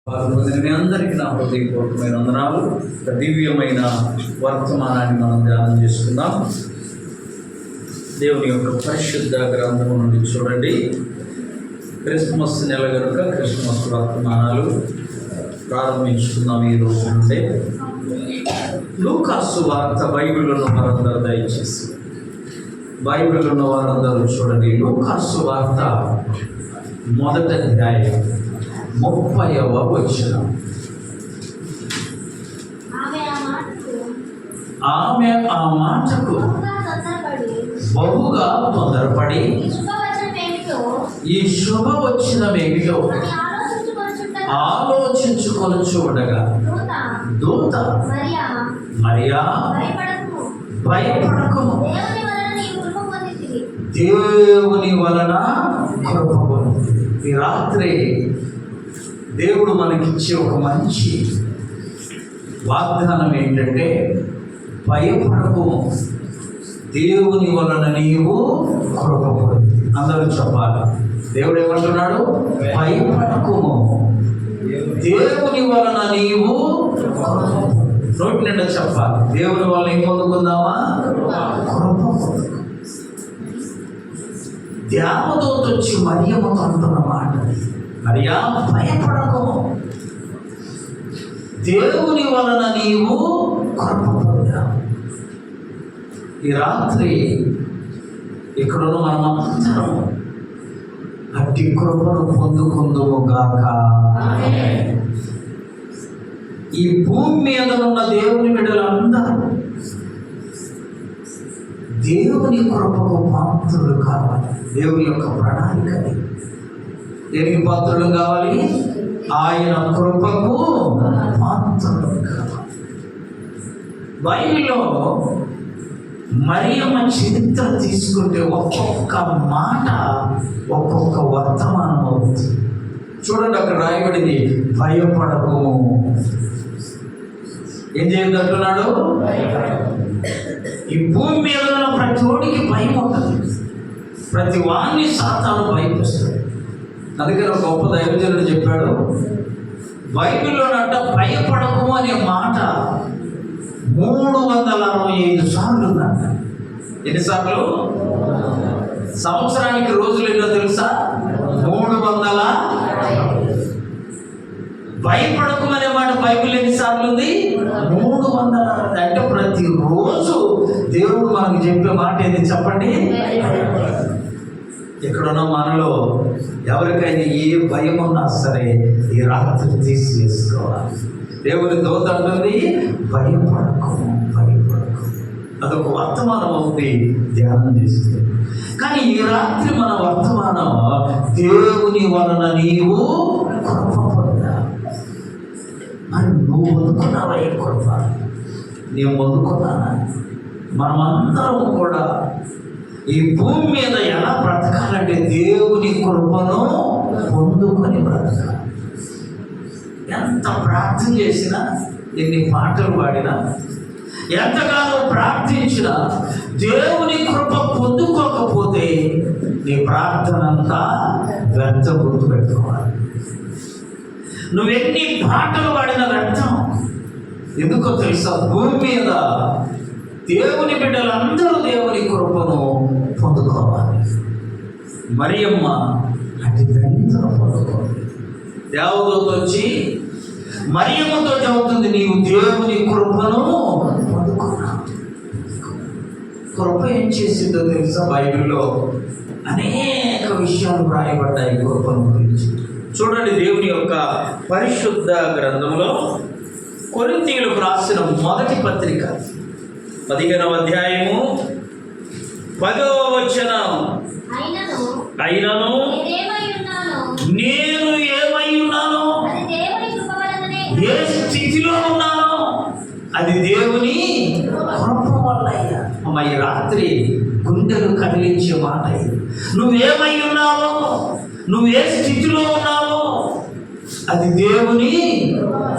మీ అందరికీ నా హృదయపూర్వకమైన వందనాలు. దివ్యమైన వర్తమానాన్ని మనం ధ్యానం చేసుకుందాం. దేవుని యొక్క పరిశుద్ధ గ్రంథం నుండి చూడండి. క్రిస్మస్ నెల కనుక క్రిస్మస్ వర్తమానాలు ప్రారంభించుకుందాం. ఈరోజు అంటే లూకాసు వార్త. బైబిల్ ఉన్న వారందరూ దయచేసి బైబిల్ ఉన్న వారందరూ చూడండి. లూకాసు వార్త మొదటి అధ్యాయం 30వ వచనం. ఆమె ఆ మాటకు బహుగా తొందరపడి ఈ శుభవచనమేమిటో ఆలోచించుకొనుచు ఉండగా దూత మరియా భయపడకుము, దేవుని వలన కృప పొంది. ఈ రాత్రి దేవుడు మనకిచ్చే ఒక మంచి వాగ్దానం ఏంటంటే, భయపడకు, దేవుని వలన నీవు కృప పొంది. అందరూ చెప్పాలి. దేవుడు ఏమంటున్నాడు? భయపడకుము, దేవుని వలన నీవు నోటి నిండా చెప్పాలి. దేవుని వలన ఏం పొందుకుందామా? కృప. దేవదూత వచ్చి మరియమ్మతో అంటున్న మాట, మరియా భయపడకు, దేవుని వలన నీవు కృప పొందావు. ఈ రాత్రి ఇక్కడున్న మనమందరం అట్టి కృపను పొందుకుందుము గాక. ఈ భూమి మీద ఉన్న దేవుని బిడ్డలందరూ దేవుని కృపకు పాత్రులు కావాలి. దేవుని యొక్క ప్రణాళికని దేనికి పాత్రులు కావాలి? ఆయన కృపకు పాత్రులు కావాలి. బైబిల్లో మరియమ్మ చరిత్ర తీసుకుంటే ఒక్కొక్క మాట ఒక్కొక్క వర్తమానం అవుతుంది. చూడండి, అక్కడ రాయబడింది, భయపడకు. ఏం చేయద్దు అంటున్నాడు? ఈ భూమి మీద ఉన్న ప్రతి వాడికి భయం ఉంటుంది. ప్రతి వాడిని సాతాను భయపిస్తాడు. అందుకని ఒక గొప్ప దైవజనుడు చెప్పాడు, బైబిల్లోనంట భయపడకు అనే మాట 365 సార్లు ఉందంట. ఎన్నిసార్లు? సంవత్సరానికి రోజులు ఎన్నో తెలుసా? 300. భయపడకు అనే మాట బైబిల్ ఎన్నిసార్లు ఉంది? 300. అంటే ప్రతిరోజు దేవుడు మనకు చెప్పే మాట ఏంటి చెప్పండి? ఇక్కడున్న మనలో ఎవరికైనా ఏ భయం ఉన్నా సరే ఈ రాత్రి తీసివేసుకోవాలి. దేవుని దూత అంటుంది, భయపడకు, భయపడకు. అదొక వర్తమానం అవుతుంది ధ్యానం చేస్తుంది. కానీ ఈ రాత్రి మన వర్తమానం, దేవుని వలన నీవు కృప పొందావు. మరి నువ్వు పొందుకున్నావా? ఏ కృప నేను పొందుకున్నానా? మనమందరం కూడా ఈ భూమి మీద ఎలా బ్రతకాలంటే దేవుని కృపను పొందుకొని బ్రతకాలి. ఎంత ప్రార్థన చేసినా, ఎన్ని పాటలు పాడినా, ఎంతగానో ప్రార్థించినా దేవుని కృప పొందుకోకపోతే నీ ప్రార్థన అంతా వ్యర్థం. గుర్తుపెట్టుకోవాలి. నువ్వెన్ని పాటలు పాడిన వ్యర్థం. ఎందుకో తెలుసా? భూమి మీద దేవుని బిడ్డలందరూ దేవుని కృపను పొందుకోవాలి. మరియమ్మ అటు ధన్యతను పొందుకోవాలి. దేవదూత వచ్చి మరియమ్మతో చెబుతుంది, నీవు దేవుని కృపను పొందుకున్నావు. కృప ఏం చేసిందో తెలుసా? బైబిల్లో అనేక విషయాలు వ్రాయబడ్డాయి కృపను గురించి. చూడండి, దేవుని యొక్క పరిశుద్ధ గ్రంథంలో కొరింథీయులకు రాసిన మొదటి పత్రిక 15వ అధ్యాయము 10వ వచనం. అయినను నేను ఏమై ఉన్నానో, ఏ స్థితిలో ఉన్నానో అది దేవుని కృప వల్లయ్యా. అమ్మ, ఈ రాత్రి గుండెలు కదిలించే మాట ఇది. నువ్వేమై ఉన్నావో, నువ్వు ఏ స్థితిలో ఉన్నావో అది దేవుని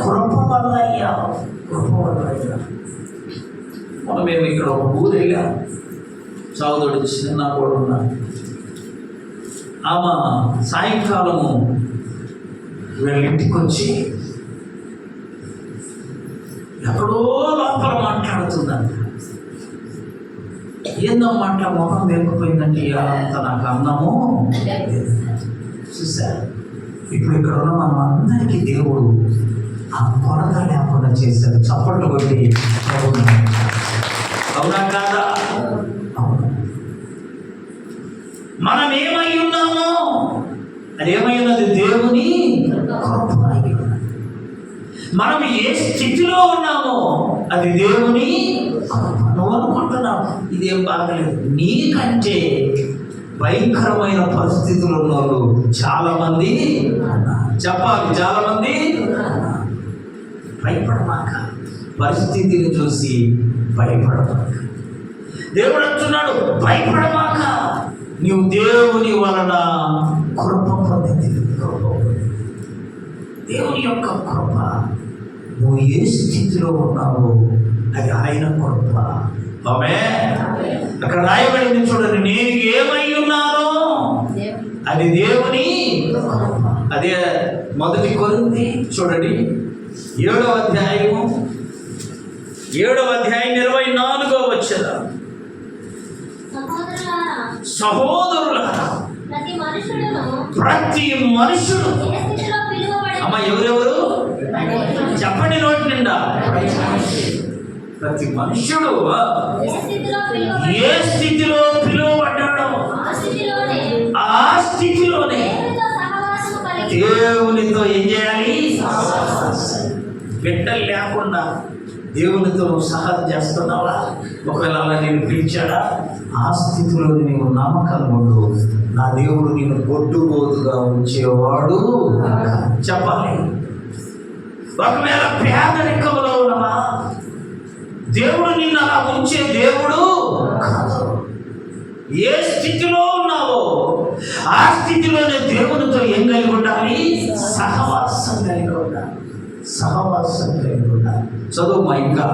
కృప వల్లయ్యా, కృప వల్లయ్యా. మేము ఇక్కడ ఒక ఊరు వెళ్ళాం. సోదరుడు చిన్న కూడా ఉన్నాడు. ఆమె సాయంకాలము వీళ్ళ ఇంటికి వచ్చి ఎక్కడో లోపల మాట్లాడుతుందంట. ఏందమ్మా అట్లా మొహం లేకపోయిందంటే అంత నాకు అన్నము చూసారు. ఇప్పుడు ఇక్కడ ఉన్న మనం అందరికీ దేవుడు ఆ కొరత లేకుండా చేశాడు. చప్పట్లు కొట్టి అవునా కాదా? అవును. మనం ఏమై ఉన్నామో అది ఏమై ఉన్నది? దేవుని కృప. మనం ఏ స్థితిలో ఉన్నామో అది దేవుని కృప. నువ్వు అనుకుంటున్నావు ఇదేం బాగలేదు, నీకంటే భయంకరమైన పరిస్థితులు ఉన్న వాళ్ళు చాలా మంది చెప్పాలి. చాలా మంది భయపడమాక, పరిస్థితిని చూసి భయపడమాక. దేవుడు అంటున్నాడు భయపడమాక, నీవు దేవుని వలన కృప పొందింది. దేవుని యొక్క కృప. నువ్వు ఏ స్థితిలో ఉన్నావో అది ఆయన కృప. అక్కడ రాయబడింది చూడండి, నేను ఏమై ఉన్నానో అది దేవుని కృప. అదే 1 కొరింథీ చూడండి 7వ అధ్యాయము 24వ వచనం. సహోదరులారా ప్రతి మనుషుడు అమ్మ ఎవరెవరు చెప్పండి నోటి నిండా, ప్రతి మనుష్యుడు ఏ స్థితిలో పిలువబడ్డాడో ఆ స్థితిలోనే దేవునితో ఏం చేయాలి? బిడ్డలు లేకుండా దేవునితో సహాయం చేస్తున్నావా? ఒకవేళ అలా నేను పిలిచాడా, ఆ స్థితిలో నీవు నమ్మకంగా ఉండు. నా దేవుడు నేను బొడ్డుబోతుగా ఉంచేవాడు చెప్పాలి. ఒకవేళ పేదరికంలో ఉన్నవా, దేవుడు నిన్ను అలా ఉంచే దేవుడు కాదు. ఏ స్థితిలో ఉన్నావో ఆ స్థితిలోనే దేవునితో ఏం కలిగి ఉండాలి? సహవాసం కలిగి ఉండాలి. సహవాసం కలిగి ఉండాలి. చదువు ఇంకా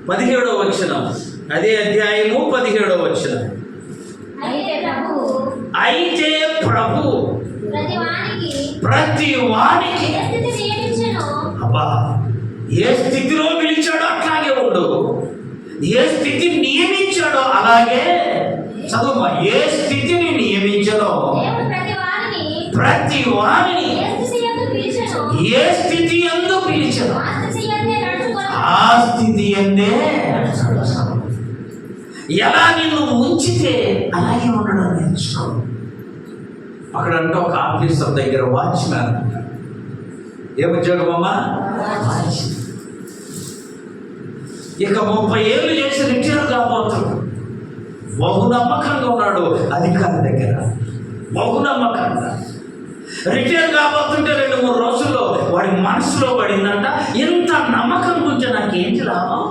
17వ వచనం, అదే అధ్యాయము 17వ వచనం. అయితే ప్రభు ప్రతి వానికి అబ్బా ఏ స్థితిలో పిలిచాడో అట్లాగే ఉండు, ఏ స్థితి నియమించాడో అలాగే చదువు. ఏ స్థితిని నియమించాడో ప్రతి వారిని ఏ స్థితి యందు పిలిచాడో ఆ స్థితి అందే ఎలా నిన్ను ఉంచితే అలాగే ఉండడం నేర్చుకో. అక్కడంటే ఒక ఆఫీసర్ దగ్గర వాచ్మ్యాన్, ఏమొచ్చాడు అమ్మా? ఇక 30 ఏళ్ళు చేసి రిటైర్ కాబోతాడు. బహు నమ్మకంగా ఉన్నాడు అధికారి దగ్గర, బహు నమ్మకంగా. రిటైర్ కాబోతుంటే 2-3 రోజుల్లో వాడి మనసులో పడిందంట, ఇంత నమ్మకం గురించి నాకేంటి లాభం?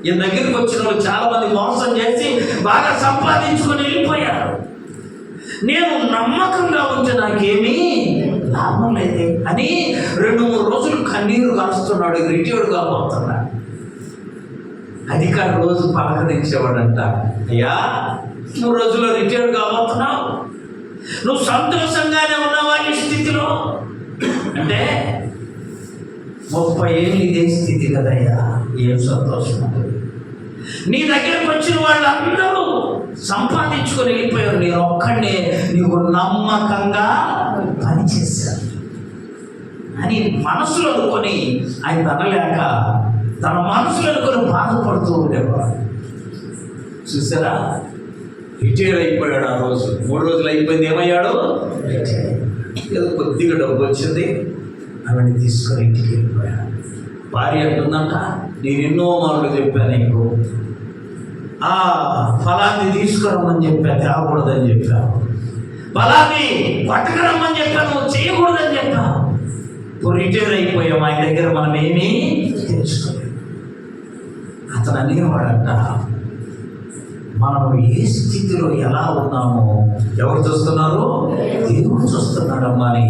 ఈ దగ్గరికి వచ్చిన వాళ్ళు చాలా మంది మోసం చేసి బాగా సంపాదించుకొని వెళ్ళిపోయారు. నేను నమ్మకంగా ఉంటే నాకేమీ లాభం లేదే అని 2-3 రోజులు కన్నీరు కారుస్తున్నాడు. రిటైర్డ్ కాబోతున్నాడు. అధికారి రోజు పలకరించేవాడంట, అయ్యా 3 రోజుల్లో రిటైర్డ్ కాబోతున్నావు, నువ్వు సంతోషంగానే ఉన్నావా ఈ స్థితిలో అంటే? 30 ఏళ్ళు ఇదే స్థితి కదయ్యా, ఏం సంతోషం ఉంటుంది. నీ దగ్గరకు వచ్చిన వాళ్ళందరూ సంపాదించుకొని వెళ్ళిపోయారు, నేను ఒక్కడే నీకు నమ్మకంగా పనిచేశాను అని మనసులో అనుకొని ఆయన తనలేక తన మనసులో అనుకొని బాధపడుతూ ఉండేవాడు. చూసారా, రిటైర్ అయిపోయాడు. ఆ రోజు 3 రోజులు అయిపోయింది, ఏమయ్యాడు? ఏదో కొద్దిగా డబ్బు వచ్చింది, ఆవిడని తీసుకొని ఇంటికి వెళ్ళిపోయాడు. భార్య అంటుందంట, నేను ఎన్నో మార్లు చెప్పాను నీకు, ఆ ఫలాన్ని తీసుకురమ్మని చెప్పా, తేకూడదని చెప్పాను, ఫలాన్ని పట్టుకురమ్మని చెప్పాను, నువ్వు చేయకూడదని చెప్పాను. ఇప్పుడు రిటైర్ అయిపోయాం, ఆయన దగ్గర మనం ఏమీ తెలుసుకోలేదు. అతను అనేవాడంట, మనం ఏ స్థితిలో ఎలా ఉన్నామో ఎవరు చూస్తున్నారు? దేవుడు చూస్తున్నాడమ్మా అని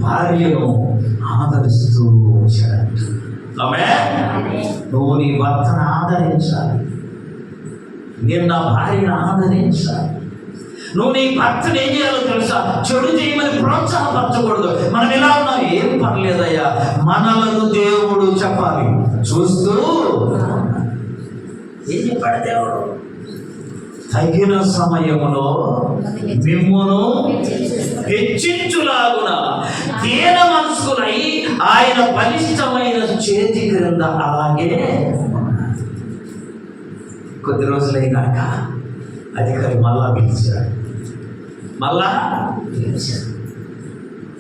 భార్యను ఆదరిస్తూ వచ్చాడంట. నువ్వు నీ భర్తను ఆదరించాలి, నేను నా భార్యను ఆదరించాలి. నువ్వు నీ భర్తను ఏం చేయాలో తెలుసా? చెడు చేయమని ప్రోత్సాహపరచకూడదు. మనం ఇలా ఉన్నాం, ఏం పర్లేదయ్యా, మనలను దేవుడు చెప్పాలి చూస్తూ. ఏం చెప్పాడు దేవుడు? తగిన సమయములో మిమ్మును హెచ్చించులాగున దీన మనస్కులై ఆయన బలిష్టమైన చేతి క్రింద అలాగే. కొద్ది రోజులైనాక అధికారి మళ్ళా పిలిచాడు.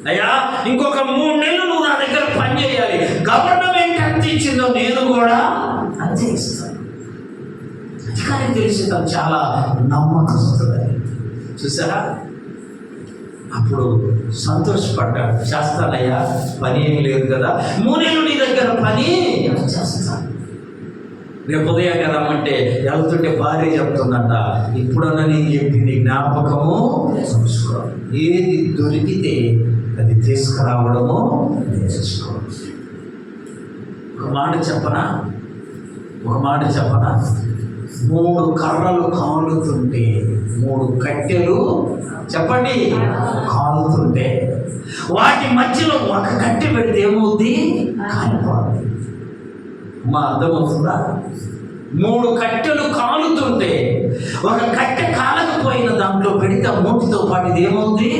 అయ్యా, ఇంకొక 3 నెలలు నువ్వు నా దగ్గర పని చేయాలి. గవర్నమెంట్ ఎంత ఇచ్చిందో నేను కూడా అంతే ఇస్తాను. అధికారికి తెలిసి తను చాలా నమ్మకస్తుడని చూసారా. అప్పుడు సంతోషపడ్డాడు. చేస్తానయ్యా, పని ఏం లేదు కదా, 3 నెలలు నీ దగ్గర పని చేస్తాను. రేపు ఉదయాన్నే రమ్మంటే వెళ్తుంటే భార్య చెప్తుందంట, ఇప్పుడన్నా నేను చెప్పింది జ్ఞాపకము చూసుకోవాలి. ఏది దొరికితే అది తీసుకురావడము చేసుకోవాలి. ఒక మాట చెప్పనా 3 కర్రలు కాలుతుంటే, 3 కట్టెలు చెప్పండి కాలుతుంటే, వాటి మధ్యలో ఒక కట్టె పెడితే ఏమవుద్ది? కాలిపోవాలి. మా అర్థమవుతుందా? 3 కట్టెలు కాలుతుంటే ఒక కట్టె కాలకపోయిన దాంట్లో పెడితే మూటితో పాటు ఇది ఏమవుతుంది?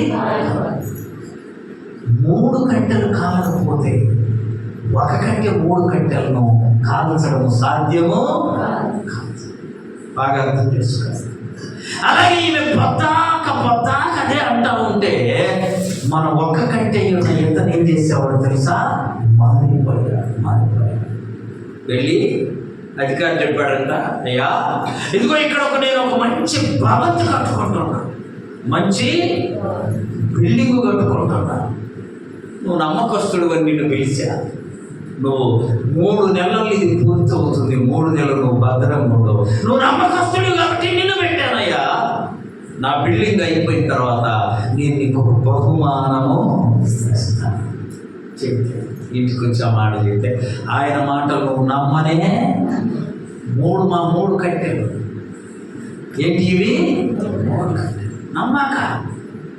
3 కట్టెలు కాలకపోతే ఒక కట్టె 3 కట్టెలను కాల్చడం సాధ్యము బాగా అర్థం చేసుకోవాలి. అలాగే ఈమె పొద్దాక అదే అంటా ఉంటే మన ఒక్క కట్టె ఇతను ఏం చేసేవాడు తెలుసా? మారిపోయాడు. వెళ్ళి అధికారి చెప్పాడంట, అయ్యా ఇదిగో ఇక్కడ నేను ఒక మంచి భవంతి కట్టుకుంటున్నా, మంచి బిల్డింగ్ కట్టుకుంటున్నా. నువ్వు నమ్మకస్తుడు అని నిన్ను పిలిచా. నువ్వు 3 నెలలు ఇది పూర్తి అవుతుంది, 3 నెలలు నువ్వు భద్రంగా ఉండవు. నువ్వు నమ్మకస్తుడు కాబట్టి నిన్ను పెట్టానయ్యా. నా బిల్డింగ్ అయిపోయిన తర్వాత నేను నీకు ఒక బహుమానము ఇస్తాను చెప్తే ఇంటికి వచ్చి ఆ మాట చెప్తే ఆయన మాటలు నువ్వు నమ్మనే. 3 కట్టెలు ఏంటి ఇవి? 3 కట్టెలు నమ్మాక.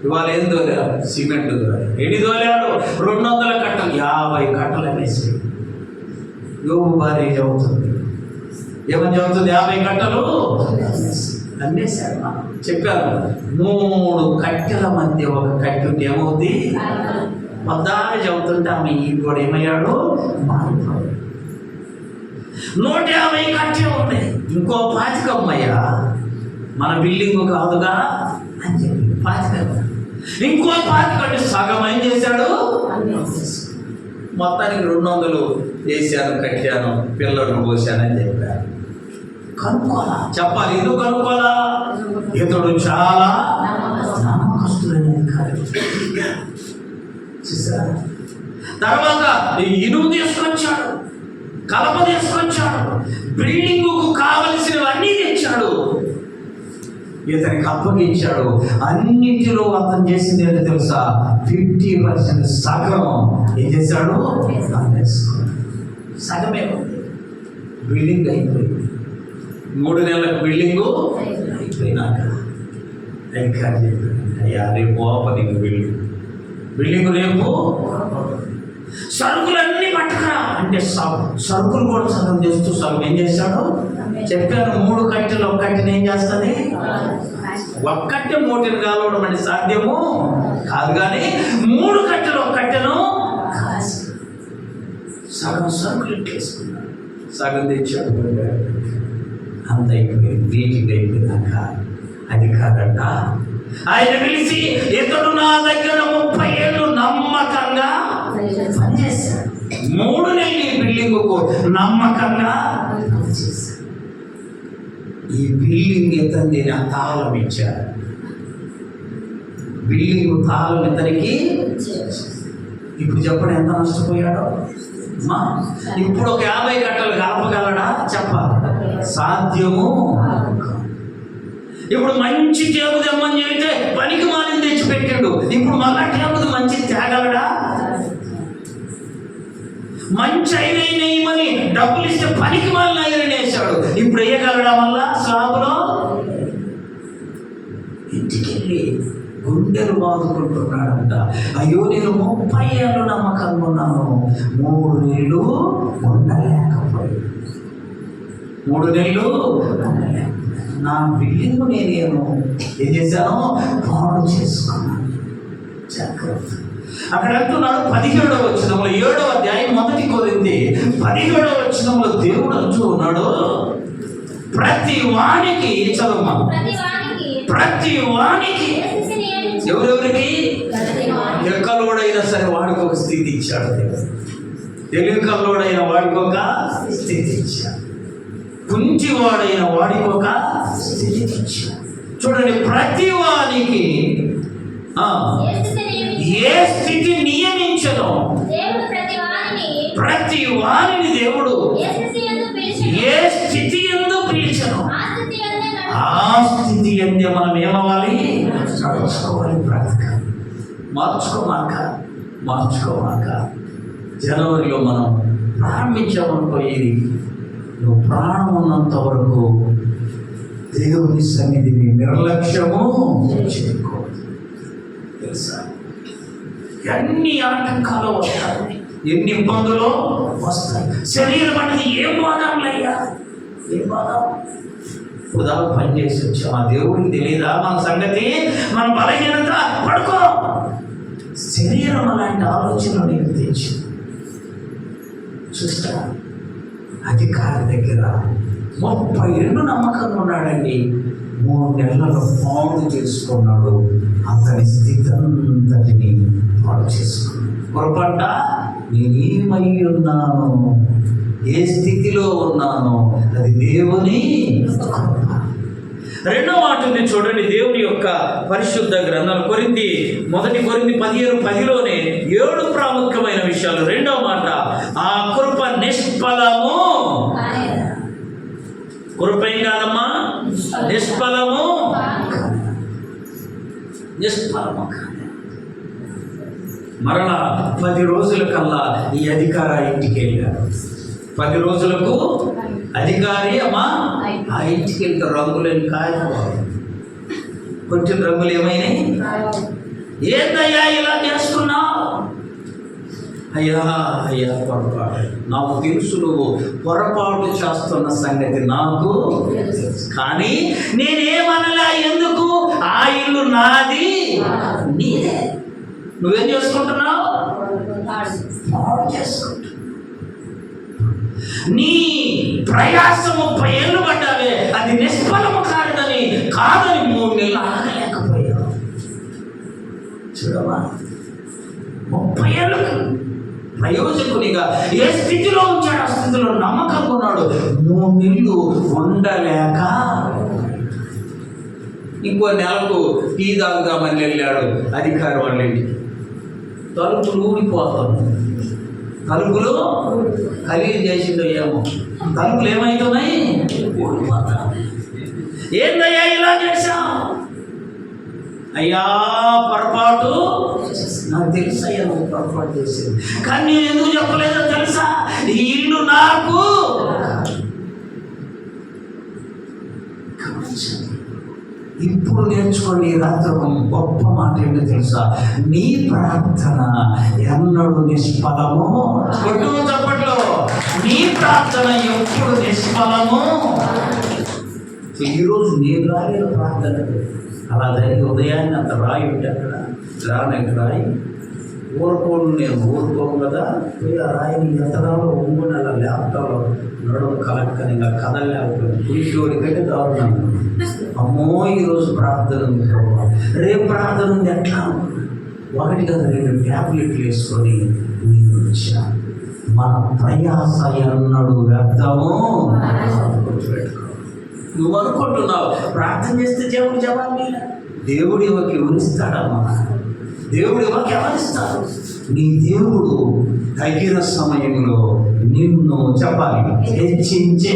ఇవాళ ఏం దోలాడు? సిమెంట్ దోలాడు. ఎన్ని దోలాడు? 200 కట్టలు, 50 కట్టలు అనేసి యోగు భార్య చదువుతుంది. ఏమని చదువుతుంది? 50 కట్టలు అన్నేసాడు. చెప్పారు 3 కట్టెల మధ్య ఒక కట్టె ఏమవుద్ది? మొత్తాన్ని చదువుతుంటే ఆమె ఈ కూడా ఏమయ్యాడు? మారిపోయాడు. 150 కట్టె ఉన్నాయి. ఇంకో 25 అమ్మయ్యా, మన బిల్డింగ్ కాదుగా అని చెప్పి 25. ఇంకో 25 కట్టి సగం ఏం చేశాడు? మొత్తానికి 200 వేసాను, కట్టాను, పిల్లలను పోసానని చెప్పారు. కనుక్కోవాలా? చెప్పాలి. ఎందుకు కనుక్కోవాలా? ఇతడు చాలా నమ్మకస్తుడనేది కాదు. చూసారా? తర్వాత ఇనుము తీసుకొచ్చాడు, కలప తీసుకొచ్చాడు, బిల్డింగుకు కావలసినవన్నీ తెచ్చాడు, ఇతనికి అప్పగించాడు. అన్నింటిలో అతను చేసింది ఏంటో తెలుసా? 50% సగం ఏం చేశాడు? సగమే ఉంది. బిల్డింగ్ అయిపోయింది. 3 నెలలకు బిల్డింగు అయిపోయినాక అధికారి చెప్పాడు, అయ్యా రేపు ఓపెనింగ్ బిల్డింగ్ రేపు సరుకులన్నీ పట్టుకురా అంటే సరుకులు కూడా సగం చేస్తూ సగం ఏం చేశాడు? చెప్పాను 3 కట్టెలు ఒక కట్టెను ఏం చేస్తుంది? ఒక్కటే 3 కాలవడం అంటే సాధ్యము కాదు. కానీ 3 కట్టెలు ఒక కట్టెను సగం సరుకులు ఇట్టేసుకున్నాడు, సగం తెచ్చాడు. అంత అయిపోయింది. మీటింగ్ అయిపోయినాక అధికారంట ఆయన పిలిచి, ఇతడు నా దగ్గర 30 ఏళ్ళు నమ్మకంగా పనిచేశాడు. 3 నెలలు ఈ బిల్డింగుకు నమ్మకంగా పనిచేశాడు. ఈ బిల్డింగ్ ఇతని తాళం ఇచ్చారు. బిల్డింగ్ తాళం ఇతనికి. ఇప్పుడు చెప్పండి ఎంత నష్టపోయాడో. ఇప్పుడు ఒక 50 కట్టలు కలపగలడా? చెప్పాలి. సాధ్యము. ఇప్పుడు మంచి టేబుల్ తెమ్మని చెబితే పనికి మాలిని తెచ్చి పెట్టాడు. ఇప్పుడు మళ్ళా టేబుల్ మంచి తేగలడా? మంచి ఐరన్ వేయమని డబ్బులు ఇస్తే పనికి మాలిన ఐరన్ వేసాడు. ఇప్పుడు వేయగలడా? మళ్ళా స్లాబ్లో ఇంటికి వెళ్ళి గుండెలు బాదుకుంటున్నాడంట. అయ్యో నేను 30 ఏళ్ళు నమ్మకంగా ఉన్నాను, 3 నెలలు ఉండలేకపోయాను. 3 నెలలు ఉండలేకపోయాను. నా బిల్డింగ్ నేనేమో ఏం చేశాను, పాడు చేసుకున్నాను. జాగ్రత్త. అక్కడ అంటున్నాడు 17వ వచనంలో, 7వ అధ్యాయం 1 కొరింథీ 17వ వచనంలో దేవుడు అంటూ ఉన్నాడు, ప్రతి వానికి చదువు, ప్రతి వానికి, ఎవరెవరికి, ఎక్కలోడైనా సరే వాడికి ఒక స్థితి ఇచ్చాడు దేవుడు. తెలివికల్లోడైన వాడికి ఒక స్థితి ఇచ్చాడు, కుంచివాడైన వాడికి ఒక స్థితి ఇచ్చాడు. చూడండి, ప్రతి వానికి ఏ స్థితి నియమించదో ప్రతి వారిని దేవుడు ఏ స్థితి ఎందు పిలిచను ఆ స్థితి ఎందు మనం ఏమవ్వాలి, నడుచుకోవాలి. బ్రతకాలి. మార్చుకోమాక. జనవరిలో మనం ప్రారంభించామనుకో, ఇది నువ్వు ప్రాణం ఉన్నంత వరకు దేవుని సన్నిధిని నిర్లక్ష్యము చేయకూడదు. తెలుసా, ఎన్ని ఆటంకాలు వస్తాయి, ఎన్ని ఇబ్బందులు వస్తాయి. శరీరం అనేది ఏం బాధంలయ్యా, ఏం బాధం. ఉదాహరణ పని చేసి వచ్చాం, ఆ దేవుడికి తెలియదా మన సంగతి, మన బలహీనత. పడుకో. శరీరం అలాంటి ఆలోచనలు నీకు తెచ్చి చూస్తా. అధికారి దగ్గర 30 ఏళ్ళు నమ్మకంగా ఉన్నాడండి, 3 నెలలలో పాడు చేసుకున్నాడు. అతని స్థితి అంతటిని పాడు చేసుకున్నాడు. పొరపాట నేనేమై ఉన్నాను, ఏ స్థితిలో ఉన్నానో అది దేవుని. రెండో మాట ఉంది చూడండి, దేవుని యొక్క పరిశుద్ధ గ్రంథాలు. మొదటి కొరింథీ 15:10లోనే 7 ప్రాముఖ్యమైన విషయాలు. రెండో మాట, ఆ కృప నిష్ఫలము. కృప ఏం కాదమ్మా, నిష్ఫలము. మరలా 10 రోజుల కల్లా ఈ అధికారి ఇంటికి వెళ్ళాడు. 10 రోజులకు అధికారి అమ్మా ఆ ఇంటికి వెళ్తే రంగులేని కాయపోవాలి. కొంచెం రంగులు ఏమైనాయి. ఏందయ్యా ఇలా చేసుకున్నావు? అయ్యా పొరపాటు, నాకు తెలుసు నువ్వు పొరపాటు చేస్తున్న సంగతి నాకు, కానీ నేనేమనలా. ఎందుకు? ఆ ఇల్లు నాది, నీదే. నువ్వేం చేసుకుంటున్నావు? పాడు చేసుకుంటున్నావు. నీ ప్రయాసం 30 ఏళ్ళు పడ్డావే, అది నిష్ఫలము కాదని 3 నెలలు ఆగలేకపోయావు. చూడవా, 30 ఏళ్ళకు ప్రయోజకునిగా ఏ స్థితిలో ఉంచాడు, ఆ స్థితిలో నమ్మకంగా ఉన్నాడు. 3 నెలలు ఉండలేక ఇంకో నెలకు టీ తాగుదామని వెళ్ళాడు అధికారి వాళ్ళ ఇంటికి. తలుపులు ఊడిపోతాను, తలుపులు ఖరీదు చేసిందో ఏమో, తలుపులు ఏమవుతున్నాయి, ఊడిపోతా. ఏందయ్యా ఇలా చేశావు? అయ్యా పొరపాటు, నాకు తెలుసు అయ్యా నువ్వు పొరపాటు చేసేది, కానీ నేను ఎందుకు చెప్పలేదో తెలుసా? ఈ ఇల్లు నాకు. ఇప్పుడు నేర్చుకోండి. రాత్రి ఒక గొప్ప మాట ఏంటో తెలుసా? నీ ప్రార్థన ఎన్నడూ నిష్ఫలము. కొట్టు చప్పట్లో. నీ ప్రార్థన ఎప్పుడు నిష్ఫలము. ఈరోజు నేను రాలేదు ప్రార్థన, అలా జరిగి ఉదయాన్ని అంత రాయి ఉంటే అక్కడ రానకి రాయి ఊరుకోను. నేను ఊరుకోను కదా, ఆ రాయిని ఎత్తడాలో ఒంగుని అలా ల్యాప్టాప్లో నడవ కలక్కని ఇంకా కదలేకపోయింది. పులిటోడికంటే దారుణం. అమ్మో ఈరోజు ప్రార్థన ఉంది ప్రభావ, రేపు ప్రార్థన ఉంది. ఎట్లా 1 లేదా 2 ట్యాబ్లెట్లు వేసుకొని నేను వచ్చా. మన ప్రయాస ఎన్నడు వ్యర్థము. నువ్వు అనుకుంటున్నావు ప్రార్థన చేస్తే దేవుడు జవాబు. దేవుడు ఇవ్వకి ఎవరిస్తాడమ్మా, దేవుడు ఇవ్వకి ఎవరిస్తాడు? నీ దేవుడు తగిన సమయంలో నిన్ను చెప్పాలి హెచ్చించే.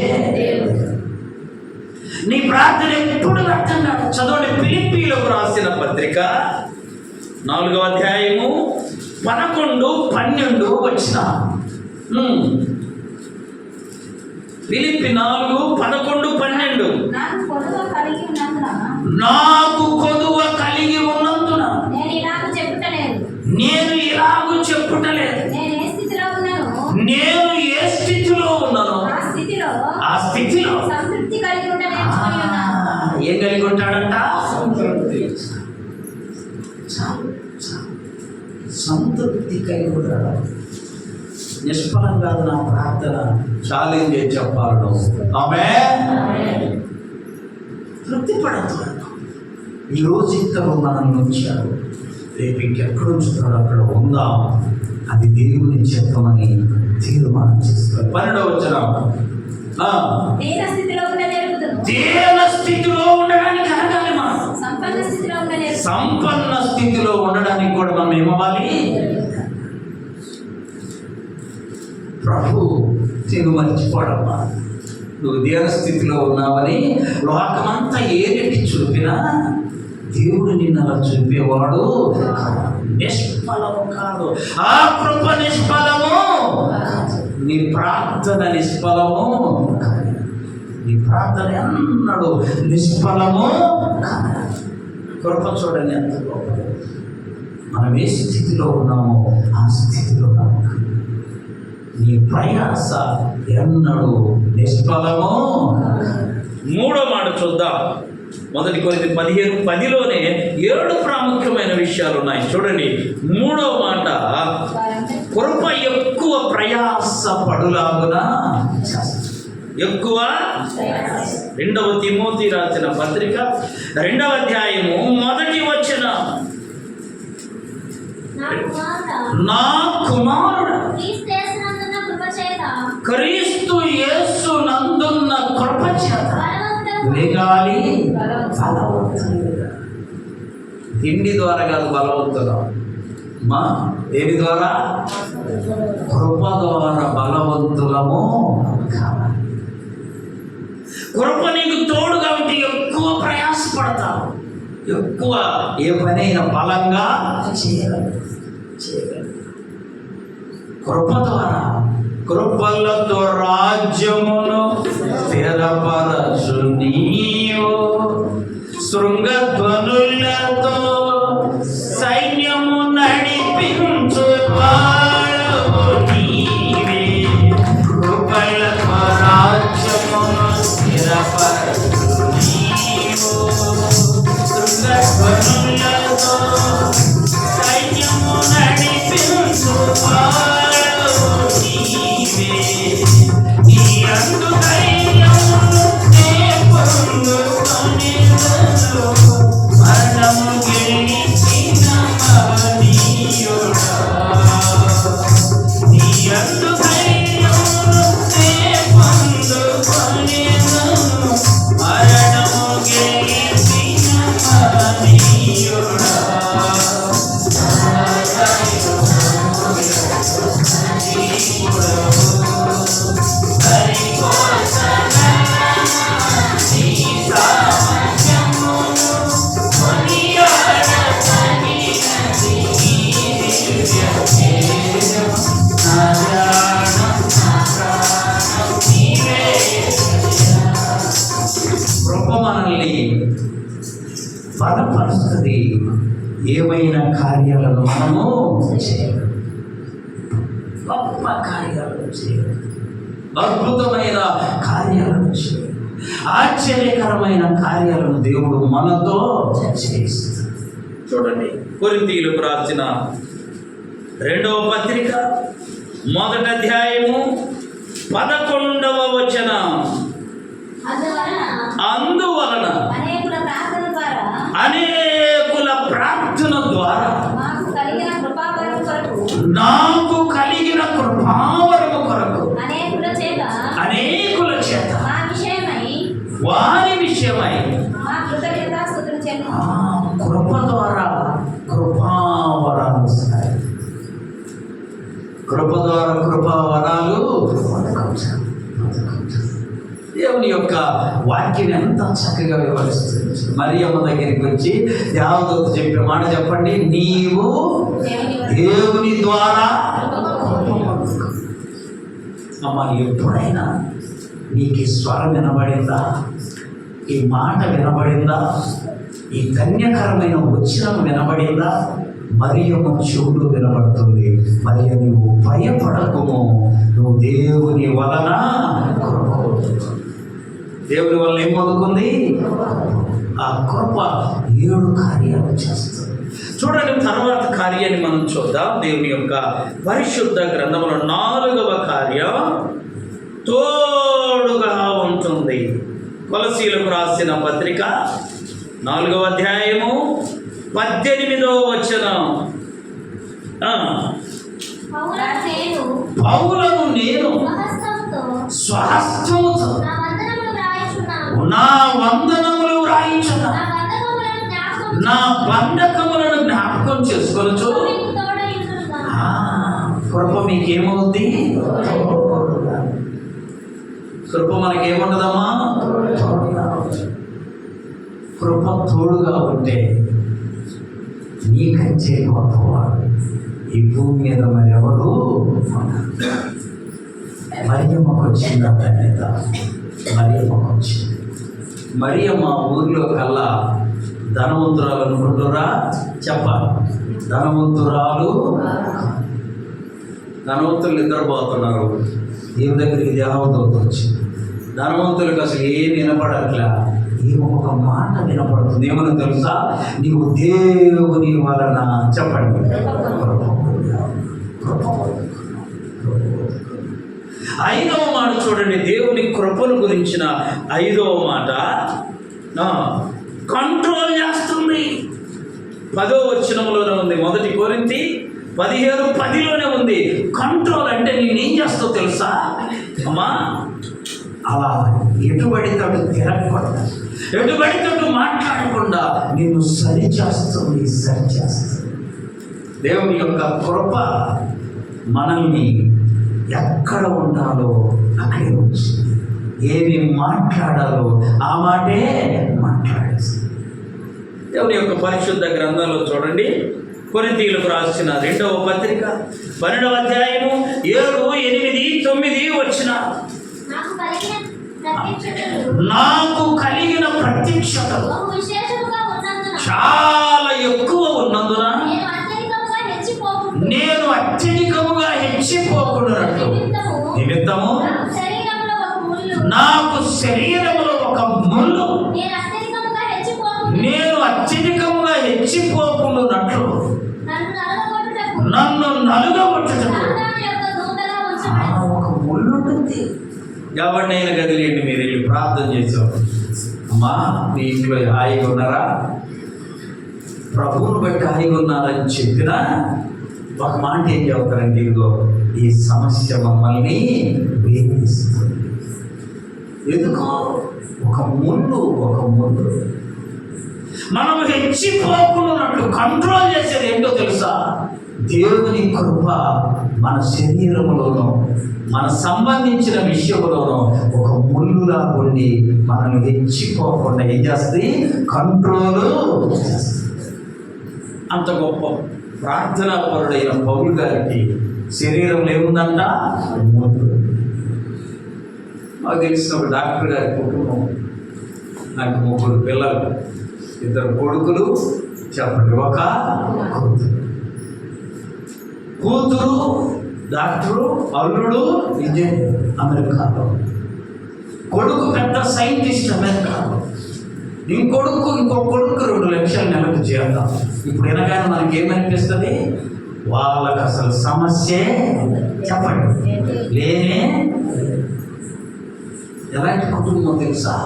నీ ప్రార్థన ఎప్పుడు వ్యర్థం కాదు. చదవండి, ఫిలిప్పీలకు రాసిన పత్రిక 4వ అధ్యాయము 11-12 వచ్చిన. ఫిలిప్పి 4:11-12. నాకు కొదువ కలిగి ఉన్నందున నేను ఇలాగూ చెప్పుటలేదు. నేను ఏ స్థితిలో ఉన్నానో ఆ స్థితిలో సంతృప్తి కలిగి ఉండ నేర్చుకొని ఉన్నాను. ఏం కలిగి ఉంటాడంట? సంతృప్తి కలిగి ఉంటాడు. నిష్ఫలం కాదు నా ప్రార్థన, ఛాలెంజ్ చేసి చెప్పాలను. ఆమేన్. తృప్తి పడతాడు. ఈరోజు ఇద్దరు మనల్ని ఉంచారు, రేపు ఇంకెక్కడ ఉంచుతాడు అక్కడ ఉందాం. అది దేవుని చిత్తమని తీర్మానం చేస్తారు. 12వ వచనం, దీన స్థితిలో ఉండ నేర్పుదును. దీన స్థితిలో ఉండడానికి అడగాలి. మనం సంపన్న స్థితిలో ఉండ నేర్పుదును. సంపన్న స్థితిలో ఉండడానికి కూడా మనం ఏమవ్వాలి? ప్రభు తిను మర్చిపోవడమ్మా. నువ్వు దీన స్థితిలో ఉన్నావని లోకమంతా ఏరెట్టి చూపినా దేవుడు నిన్ను అలా చూపేవాడు నిష్ఫలము కాదు. ఆ కృప నిష్ఫలము, నీ ప్రార్థన నిష్ఫలము, నీ ప్రార్థన ఎన్నడూ నిష్ఫలము. కృప చూడండి ఎంత గొప్పది. మనం ఏ స్థితిలో ఉన్నామో ఆ స్థితిలో ఉన్నాము. నీ ప్రయాస ఎన్నడూ నిష్ఫలము. 3వ మాట చూద్దాం. 1 కొరింథీ 15:10లోనే 7 ప్రాముఖ్యమైన విషయాలు ఉన్నాయి. చూడండి, 3వ మాట, కృప ఎక్కువ ప్రయాస పడులాగున ఎక్కువ. 2వ తిమోతి రాసిన పత్రిక 2వ అధ్యాయము 1వ వచనం, నా కుమారుడు క్రీస్తు యేసు నందున్న కృప చేత వేగాలి. తిండి ద్వారా కాదు బలవంతులం, మా దేని ద్వారా? కృప ద్వారా బలవంతులము కావాలి. కృప నీకు తోడు కాబట్టి ఎక్కువ ప్రయాసపడతావు, ఎక్కువ ఏ పనైనా బలంగా చేయగలరు. కృప ద్వారా, కృపలతో రాజ్యమును స్థిరపరచు నీవు, శృంగధ్వనులతో సైన్యము నడిపించు వాడవు నీవే. కృపలతో రాజ్యమును స్థిరపరచు నీవు, శృంగధ్వనులతో సైన్యము నడిపించు వాడవు నీవే. నీ అందు ధైర్యమును నే పొందుకొనెదను, మరణము గెలిచిన మహనీయుడా. నీ అందు ధైర్యమును నే పొందుకొనెదను, మరణము గెలిచిన మహనీయుడా. కృప మనల్ని బలపరుస్తుంది. ఏమైనా కార్యాలను మనము చేయగలం, గొప్ప కార్యాలను చేయగలం, అద్భుతమైన కార్యాలను చేయగలం, ఆశ్చర్యకరమైన కార్యాలను దేవుడు మనతో చేయిస్తాడు. చూడండి, కొరింథీయులకు రాసిన 2వ పత్రిక 1వ అధ్యాయము 11వ వచనం, అందువలన అనేకుల ప్రార్థన ద్వారా నాకు కలిగిన కృపావరము కొరకు అనేకుల చేత వారి విషయమై కృప ద్వారా కృపావరాలు వస్తాయి. కృప ద్వారా కృపావరాలు. దేవుని యొక్క వాక్యం ఎంత చక్కగా వివరిస్తుంది. మరియమ్మ దగ్గరికి వచ్చి దేవదూత చెప్పే మాట చెప్పండి, నీవు దేవుని ద్వారా. అమ్మ, ఎప్పుడైనా నీకు ఈ స్వరం వినబడిందా? ఈ మాట వినబడిందా? ఈ ధన్యకరమైన వచనం వినబడిందా? మరియమ్మ చెవులు వినబడుతుంది, మరియ నువ్వు భయపడకుము, నువ్వు దేవుని వలన దేవుని వలన ఏం పొందుకుంది? ఆ కృప 7 కార్యాలు చేస్తుంది. చూడండి, తర్వాత కార్యాన్ని మనం చూద్దాం. దేవుని యొక్క పరిశుద్ధ గ్రంథంలో 4వ కార్యం తోడుగా ఉంటుంది. కొలసీలకు రాసిన పత్రిక 4వ అధ్యాయము 18వ వచనం. పౌలను నేను స్వహస్తముతో నా వందనములు వ్రాయించున్నాను, నా బంధకములను జ్ఞాపకం చేసుకోవచ్చు. కృప మీకేమవుద్ది? కృప మనకేముండదమ్మా? కృప తోడుగా ఉంటే నీకంటే గొప్పవాడు ఈ భూమి మీద మరెవరు? మరియమ్మకు వచ్చింది ఆ ధన్యత. మరియమ్మకు వచ్చింది. మరియమ్మ ఊరిలో కల్లా ధనవంతురాలు అనుకుంటురా? చెప్పాలి, ధనవంతురాలు. ధనవంతులు నిద్రపోతున్నారు, దేవుని దగ్గరికి దేవదూత వచ్చింది. ధనవంతులకు అసలు ఏం వినపడట్లా, ఏమో ఒక మాట వినపడుతుంది. ఏమన్నా తెలుసా? నీవు దేవుని వలన, చెప్పండి, 5వ మాట చూడండి. దేవుని కృపను గురించిన 5వ మాట కంట్రోల్ చేస్తుంది. 10వ వచనంలోనే ఉంది. 1 కొరింథీ 17:10లోనే ఉంది. కంట్రోల్ అంటే నేనేం చేస్తావు తెలుసా అమ్మా? అలా ఎటుబడితోటి తిరగకుండా, ఎటుబడితోటి మాట్లాడకుండా నిన్ను సరిచేస్తుంది. దేవుని యొక్క కృప మనల్ని ఎక్కడ ఉండాలో అక్కడే ఉంచి, ఏమి మాట్లాడాలో ఆ మాటే మాట్లాడేస్తుంది. దేవుని యొక్క పరిశుద్ధ గ్రంథంలో చూడండి, కొరింథీయులకు రాసిన 2వ పత్రిక 12వ అధ్యాయము 7, 8, 9 వచనాలు. నాకు కలిగిన ప్రత్యక్షతలు చాలా ఎక్కువ ఉన్నందున నేను అత్యధికముగా హెచ్చిపోకున్నట్లు నిమిత్తము నాకు శరీరములో ఒక ముళ్ళు నేను అత్యధికముగా హెచ్చిపోకున్నట్లు నన్ను నలుగగొట్టుటకు ఒక ముళ్ళు ఉంటుంది. ఎవరినైనా గదిలేండి, మీరు వెళ్ళి ప్రార్థన చేసాం. అమ్మా, మీ ఇంట్లో హాయిగా ఉన్నారా? ప్రభువుని బట్టి హాయిగా ఉన్నారని చెప్పినా ఒక మాట ఏం చెబుతారంటే, ఇదిగో ఈ సమస్య మమ్మల్ని వేధిస్తుంది. ఎందుకో ఒక ముళ్ళు మనం హెచ్చిపోకున్నట్లు కంట్రోల్ చేసేది ఏంటో తెలుసా? దేవుని కృప మన శరీరంలోనూ మన సంబంధించిన విషయంలోనూ ఒక ముళ్ళులా ఉండి మనల్ని హెచ్చిపోకుండా ఏం చేస్తుంది? కంట్రోల్ చేస్తుంది. అంత గొప్ప ప్రార్థనా పరుడైన పౌలు గారికి శరీరంలో ఏముందంట? ముళ్ళు. మాకు తెలిసిన ఒక డాక్టర్ గారి కుటుంబం, నాకు 3 పిల్లలు, 2 కొడుకులు, చెప్పండి, ఒక కూతురు డాక్టరు, అల్లుడు ఇంజనీర్ అమెరికాలో, కొడుకు పెద్ద సైంటిస్ట్ అమెరికాలో, ఇంకో కొడుకు 2 లక్షల నెలకు చేద్దాం. ఇప్పుడు వినగానే మనకి ఏమనిపిస్తుంది? వాళ్ళకి అసలు సమస్యే చెప్పండి లేనే. ఎలాంటి కుటుంబం తెలుసా?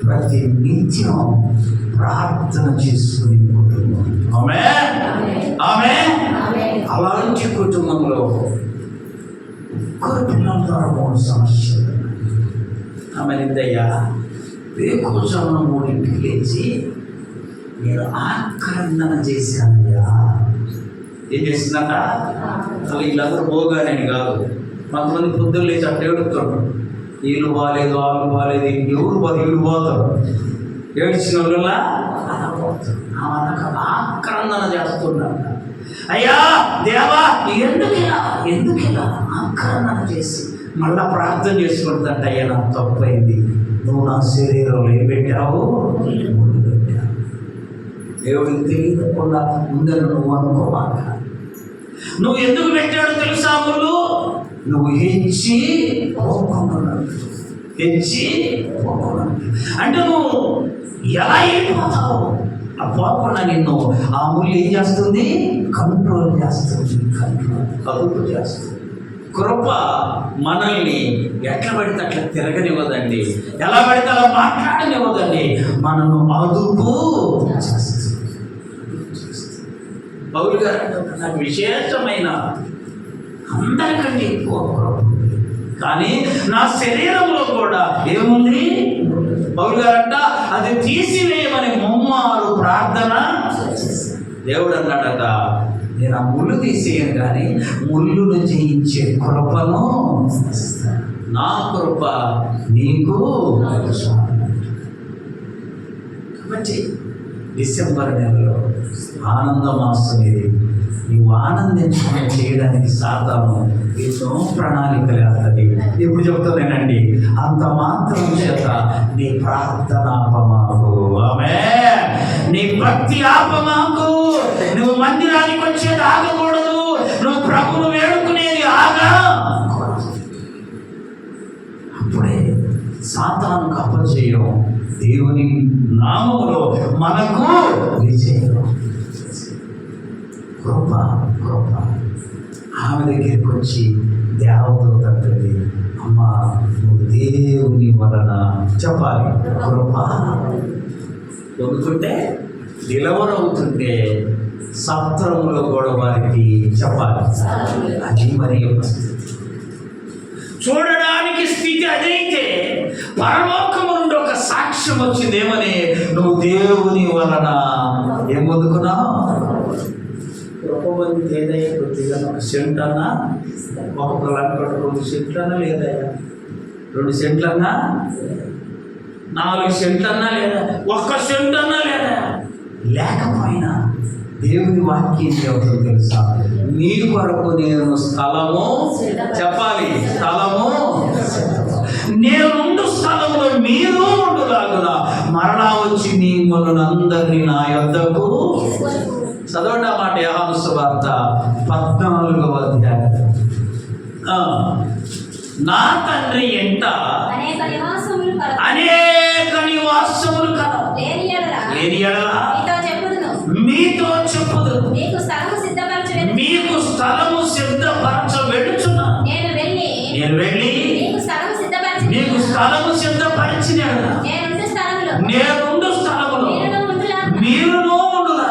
ప్రతి నిత్యం ప్రార్థన చేసుకునే కుటుంబం. ఆమేన్. అలాంటి కుటుంబంలో 1 పిల్లల ద్వారా 3 సమస్యలు. ఆమె నిందయ్యా వేకువజామున 3ంటికి లేచి నేను ఆక్రందన చేశానయ్యా. ఏం చేసిందట? అసలు వీళ్ళందరూ పోగానని కాదు, కొంతమంది పొద్దున్న లేచి అట్లా ఏడుతుంటారు, వీళ్ళు బాగాలేదు, వాళ్ళు బాగాలేదు, ఎవరు వీళ్ళు పోతారు, ఏడ్చిన వాళ్ళ అలా పోతారు. ఆక్రందన చేస్తున్నాడు. అయ్యా దేవా, ఎందుకిలా ఆక్రందన చేసి మళ్ళా ప్రార్థన చేసుకుంటుందంట, అయ్యా నాకు తప్పైంది, నువ్వు నా శరీరంలో ఏం పెట్టావు? ముళ్ళు పెట్టావు. దేవుడికి తెలియకుండా ఉందని నువ్వు అనుకోమాట. నువ్వు ఎందుకు పెట్టాడో తెలుసా? ముళ్ళు నువ్వు హెచ్చి అంటే నువ్వు ఎలా అయిపోతావు? ఆ పోకుండా నిన్ను ఆ ముళ్ళు ఏం చేస్తుంది? కంట్రోల్ చేస్తుంది, అదుపు చేస్తుంది. కృప మనల్ని ఎట్లా పడితే అట్లా తిరగనివ్వదండి, ఎలా పడితే అలా మాట్లాడనివ్వదండి, మనను అదుపు చేస్తుంది. పౌలు గారు నాకు విశేషమైన అందరికంటే ఎక్కువ కృప, కానీ నా శరీరంలో కూడా ఏముంది? పౌలు గారంట అది తీసివేయమని ముమ్మారు ప్రార్థన. దేవుడు అన్నాడట, నేను ఆ ముళ్ళు తీసేయను కానీ ముళ్ళును జయించే కృపను, నా కృప నీకు. కాబట్టి డిసెంబర్ నెలలో ఆనంద మాసం ఇది. నువ్వు ఆనందించడం చేయడానికి సాతాను ఎన్నో ప్రణాళికలు వేస్తుంది. ఎప్పుడు చెప్తానేనండి, అంత మాత్రం చేత నీ ప్రార్థన ఆపమాకు, ఆమేన్, నీ భక్తి ఆపమాకు. నువ్వు మందిరానికి వచ్చేది ఆగకూడదు, నువ్వు ప్రభువును వేడుకునేది ఆగా. అప్పుడే సాతానుకు అపజయం, దేవుని నామములో మనకు విజయం. కృప ఆమె దగ్గరికి వచ్చి దేవదూత అంటుంది, అమ్మ నువ్వు దేవుని వలన చెప్పాలి. కృప పొందుతుంటే, డెలివర్ అవుతుంటే సత్రములో కూడా వారికి చెప్పాలి. అది మరి చూడడానికి స్థితి అదైతే పరలోకము నుండి ఒక సాక్ష్యం వచ్చింది. ఏమని? నువ్వు దేవుని వలన ఏం పొందుకున్నావు? కృపబంది ఏదయ్యా? కొద్దిగా ఒక సెంట్ అన్నా, ఒక్కొక్కరు అనుకోండి 2 సెంట్లన్నా లేదయ్యా, 2 సెంట్లన్నా, 4 సెంట్లన్నా లేదా, 1 సెంట్ అన్నా లేదా? లేకపోయినా దేవుని వాక్యం చెబుతుంది తెలుసా? నీ కొరకు నేను స్థలము చెప్పాలి, స్థలము నేనుండు స్థలంలో మీరు ఉండులాగున మరలా వచ్చి మిమ్మల్ని అందరినీ నా యొద్దకు. చదవండి ఆ మాట, యోహాను సువార్త 14వ అధ్యాయం. నా తండ్రి ఎంట అనేక నివాసములు కలవు, లేని యెడల మీతో చెప్పుదు, మీకు స్థలము సిద్ధపరచబెడుచున్నాను. నేను వెళ్ళి మీకు స్థలము సిద్ధపరిచిన నేనుండు స్థలములో మీరును ఉండులా,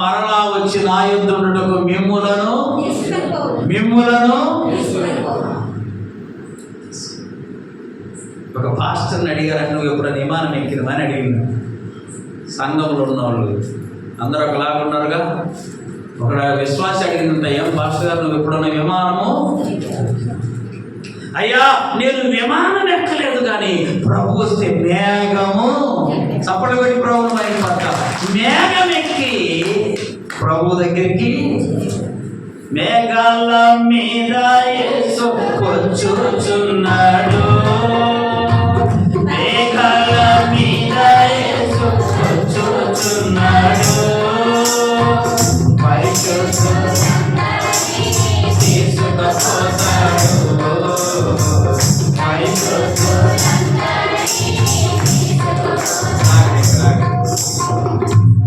మరలా వచ్చి నా యొద్ద ఉండుటకు మిమ్ములను. ఒక పాస్టర్ని అడిగారు, నువ్వు ఎప్పుడైనా విమానం ఎక్కినమని అడిగిన. సంఘంలో ఉన్నవాళ్ళు అందరూ ఒకలాగా ఉన్నారుగా. ఒక విశ్వాసం అడిగిందంట, ఏం పాస్టర్ గారు నువ్వు ఎప్పుడన్నా విమానము? అయ్యా నేను విమానం ఎక్కలేదు కానీ ప్రభు వస్తే మేఘము, చప్పట్లు పెట్టి ప్రభువును మైపడతా, మేఘం ఎక్కి ప్రభు దగ్గరికి, మేఘాల మీద యేసు కూర్చుచున్నాడు, మేఘాల మీద యేసు కూర్చుచున్నాడు,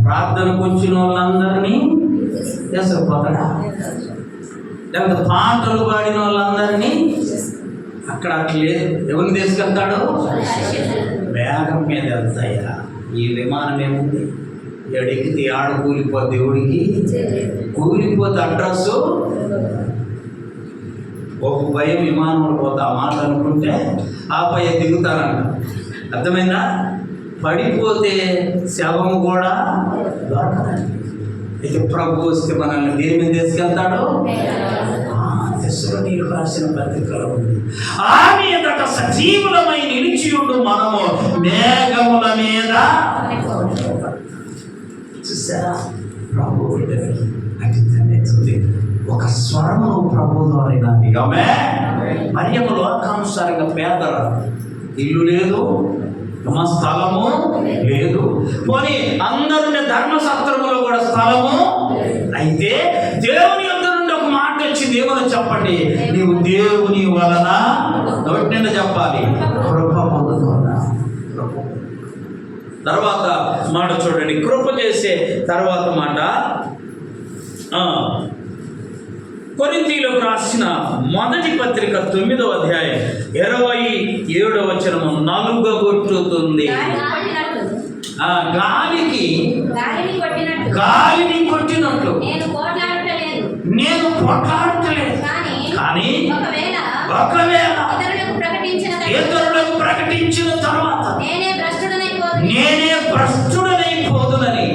ప్రార్థన కూర్చున్న వాళ్ళందరినీ తీసుకుపోతాడా? లేకపోతే పాటలు పాడిన వాళ్ళందరినీ అక్కడ అట్లేదు. ఎవరిని తీసుకెళ్తాడు? వేగం మీద వెళ్తాయా. ఈ విమానం ఏముంది? ఎడికితే ఆడ కూలిపోతే దేవుడికి కూలిపోతే అడ్రస్సు ఒక భయం. విమానంలో పోతే ఆ మాట అనుకుంటే ఆపై దిగుతారంట. అర్థమైందా? పడిపోతే శవము కూడా దొరకదండి. అయితే ప్రభు వస్తే మనల్ని దేని మీద తీసుకెళ్తాడు? నీరు రాసిన పత్రికలో ఉంది, ఆ మీదట సజీవులమై నిలిచియుండు మనము మేఘముల మీద. చూసారా? ప్రభు అతి ఒక స్వరము ప్రభు ద్వారా. మరియమ్మ లోకానుసారంగా పేదల, ఇల్లు లేదు, మా స్థలము లేదు. పోనీ అందరుండే ధర్మశాస్త్రములో కూడా స్థలము. అయితే దేవుని యొద్ద నుండి ఒక మాట వచ్చింది. ఏమని చెప్పండి? నీవు దేవుని వలన నోటి నిండా చెప్పాలి, కృప పొందుకున్నా. తర్వాత మాట చూడండి, కృప చేసే తర్వాత మాట కొరింథీయులకు రాసిన మొదటి పత్రిక 9వ అధ్యాయం 27వ వచనము నలుగగొట్టుతుంది. గాలిని కొట్టినట్లు నేను పోట్లాడట్లేదు, కానీ ఒకవేళ ఇతరులకు ప్రకటించిన తర్వాత నేనే భ్రష్టుడనైపోదునని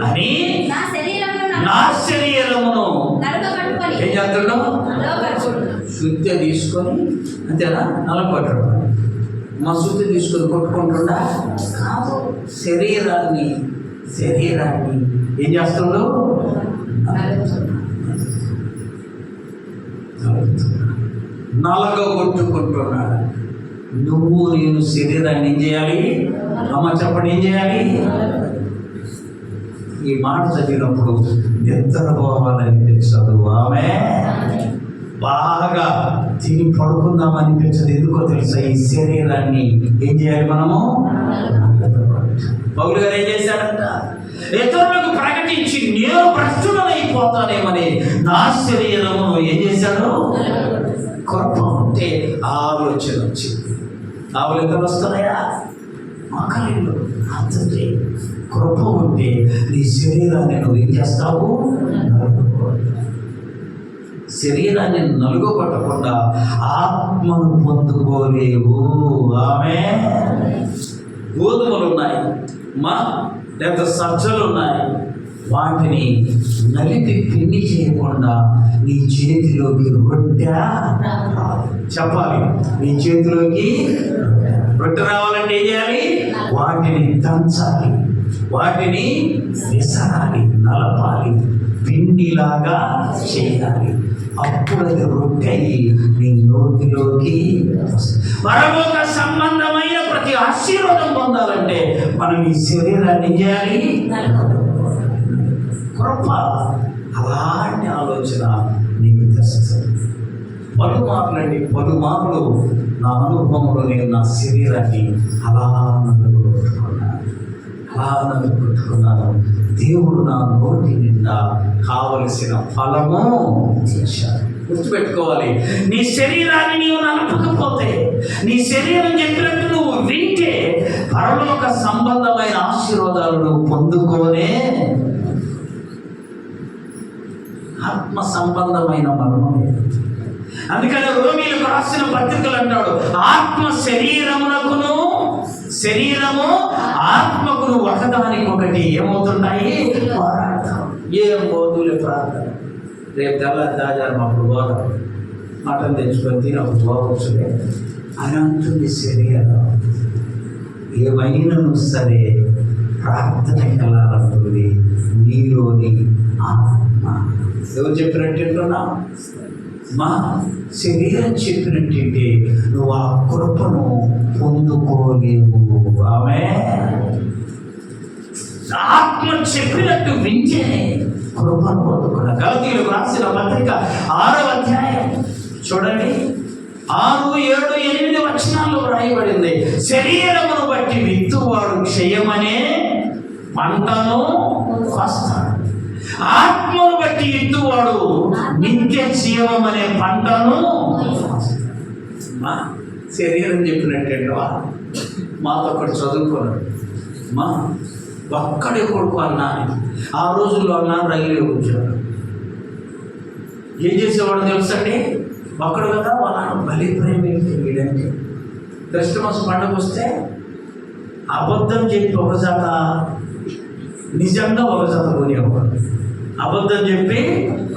అని నా శరీరమును ఏం చేస్తున్నావు? శుద్ధి తీసుకొని, అంతేనా? నలగొట్టడం. మా శుద్ధి తీసుకొని కొట్టుకుంటుండా కాదు. శరీరాన్ని ఏం చేస్తుండో నలగొట్టుకుంటున్నాడు. నువ్వు నేను శరీరాన్ని ఏం చేయాలి? అమ్మ చెప్పండి, ఏం చేయాలి? ఈ మాట చదివినప్పుడు నిద్రపోవాలనిపించదు. ఆమె బాగా తిని పడుకుందామనిపించదు. ఎందుకో తెలుసా? ఈ శరీరాన్ని ఏం చేయాలి మనము? పౌలు గారు ఏం చేశాడంట? ఇతరులకు ప్రకటించి నేను భ్రష్టుడనైపోతానేమని నా శరీరమును ఏం చేశాడు? కృప ఉంటే ఆలోచన వచ్చింది. ఆవులు వస్తున్నాయా? ఆకలిలో అంతే. కృప ఉంటే నీ శరీరాన్ని నువ్వు ఏం చేస్తావు? శరీరాన్ని నలుగొట్టకుండా ఆత్మను పొందుకోలేవు. ఆమె గోధుమలు ఉన్నాయి లేకపోతే సజ్జలు ఉన్నాయి, వాటిని నలిపి పిండి చేయకుండా నీ చేతిలోకి రొట్టె చెప్పాలి. నీ చేతిలోకి రొట్టె రావాలంటే ఏం చేయాలి? వాటిని దంచాలి, వాటిని విసరాలి, నలపాలి, పిండిలాగా చేయాలి. అప్పుడు అది రొట్టె నీ నోటిలోకి. పరలోక సంబంధమైన ప్రతి ఆశీర్వాదం పొందాలంటే మనం ఈ శరీరాన్ని చేయాలి. కృప అలాంటి ఆలోచన నీకు తెస్తుంది. పలుమార్లు నా అనుభవంలో నేను నా శరీరాన్ని అలా నలుగుతున్నాను. దేవుడు నా నోటి నిండా కావలసిన ఫలము చేశాడు. గుర్తుపెట్టుకోవాలి, నీ శరీరాన్ని నీవు నలపకపోతే, నీ శరీరం చెప్పినట్టు నువ్వు వింటే పరలోక సంబంధమైన ఆశీర్వాదాలు నువ్వు పొందుకోనే. ఆత్మ సంబంధమైన మర్మమే. అందుకని రోమీయులకు రాసిన పత్రికలు అంటాడు, ఆత్మ శరీరము ఆత్మకును ఒకదానికొకటి ఏమవుతున్నాయి? పోరాడతాం. ఏం బోధులే ప్రార్థన. రేపు తెల్లారి దాజారు మాకు బోధ మటన్ తెచ్చుకొని తిని అప్పుడు పోవచ్చులే అని అంటుంది శరీరం. ఏమైనా సరే ప్రార్థనకి వెళ్ళాలంటుంది నీలోని ఆత్మ. ఎవరు చెప్పినట్టు? మా శరీరం చెప్పినట్టు నువ్వు ఆ కృపను పొందుకోలేవు. ఆమె ఆత్మ చెప్పినట్టు వింటే కృపను పొందుకున్నా. గలతీయులకు రాసిన పత్రిక 6వ అధ్యాయం చూడండి, 6, 7, 8 వచనాల్లో రాయబడింది. శరీరమును బట్టి విత్తువాడు క్షయమనే పంటను వస్తాడు, ఆత్మను బట్టి విత్తువాడు నిత్య జీవం అనే పంటను. మా శరీరం చెప్పినట్టు మాతో ఒకటి చదువుకున్నాడు. మా ఒక్కడే కొడుకు అన్నాను. ఆ రోజుల్లో అన్నాను రైల్వే కూర్చోడు. ఏం చేసేవాడు తెలుసండి? ఒక్కడు కదా వాళ్ళ బలి ప్రేమ వీడంటే. క్రిస్టమస్ పండుగ వస్తే అబద్ధం చెప్పి ఒక జత, నిజంగా ఒక జత కొనేవాడు. అబద్ధం చెప్పి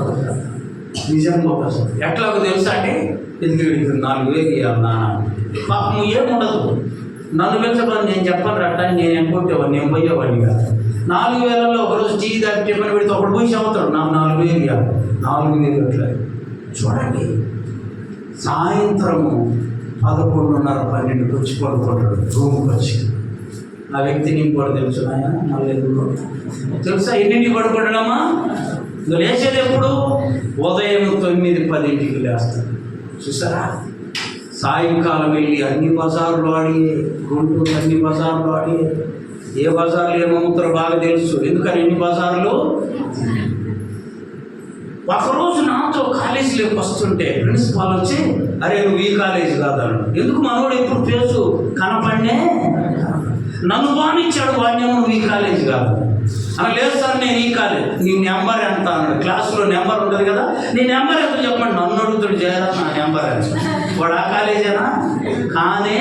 ఒక జత, నిజంగా ఒక జత. ఎట్లాగో తెలుసా అండి? ఎందుకు 4,000 ఇవ్వాలి నాన్న. పాపం ఏముండదు. నన్ను పెంచబడి నేను చెప్పను రట్టాన్ని నేను అనుకుంటేవాడిని, నేను పోయేవాడిని కాదు. 4,000లో ఒకరోజు టీ దాటి టిఫిన్ పెడితే ఒకటి పోయి అవుతాడు. నాకు 4,000 ఇవ్వాలి. 4,000 అట్లా చూడండి. సాయంత్రము 11:30 12 వచ్చి పడుకుంటాడు రూమ్కి వచ్చి. ఆ వ్యక్తిని కూడా తెలుసు ఆయన మళ్ళీ ఎందుకు తెలుసా ఎన్నింటికి పడుకుంటాడమ్మా? నువ్వు లేచేది ఎప్పుడు? ఉదయం 9-10 లేస్తాడు. చూసారా? సాయంకాలం వెళ్ళి అన్ని బజార్లు ఆడి, గుంటూరు అన్ని బజార్లు ఆడి, ఏ బజార్లు ఏమమ్ముతారో బాగా తెలుసు. ఎందుకని ఎన్ని బజార్లు? ఒకరోజు నాతో కాలేజీలోకి వస్తుంటే ప్రిన్సిపాల్ వచ్చి, అరే నువ్వు ఈ కాలేజీ కాదన్నాడు. ఎందుకు? మనోడు ఎప్పుడు ఫేసు కనపడినే నన్ను బానిచ్చాడు. వాడినేమో నువ్వు ఈ కాలేజీ కాదు అలా. లేదు సార్ నేను ఈ కాలేజ్. నీ నెంబర్ ఎంత అన్నాడు. క్లాసులో నెంబర్ ఉంటుంది కదా, నీ నెంబర్ ఎంత చెప్పండి. నన్ను అడుగుతాడు చేయరా నా నెంబర్ ఎంత. వాడు ఆ కాలేజేనా? కానే.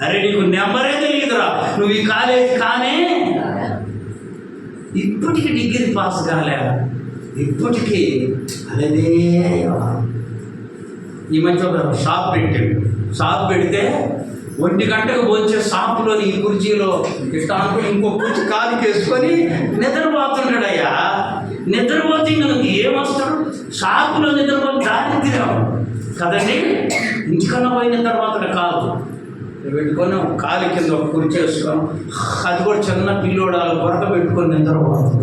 అరే నీకు నెంబరే తెలియదురా, నువ్వు ఈ కాలేజ్ కానే. ఇప్పటికి డిగ్రీ పాస్ కాలే, ఇప్పటికీ అదే. ఈ మధ్య ఒక షాప్ పెట్టాడు. షాప్ పెడితే 1 గంటకు వచ్చే షాపులోని ఈ కుర్చీలో ఇట్లా అనుకుని ఇంకో కుర్చీ కాలుకి వేసుకొని నిద్రపోతుంటాడయ్యా. నిద్రపోతే మనకి ఏమొస్తాడు? షాపులో నిద్రపోతే దారిద్ర్యం కదండి. ఇంటికన్నా పోయి నిద్రపోతాడు. కాలు పెట్టుకొని కాలు కింద ఒక కుర్చీ వేసుకొని, అది కూడా చిన్న పిల్లోడాలు కొరక పెట్టుకొని నిద్రపోతాడు.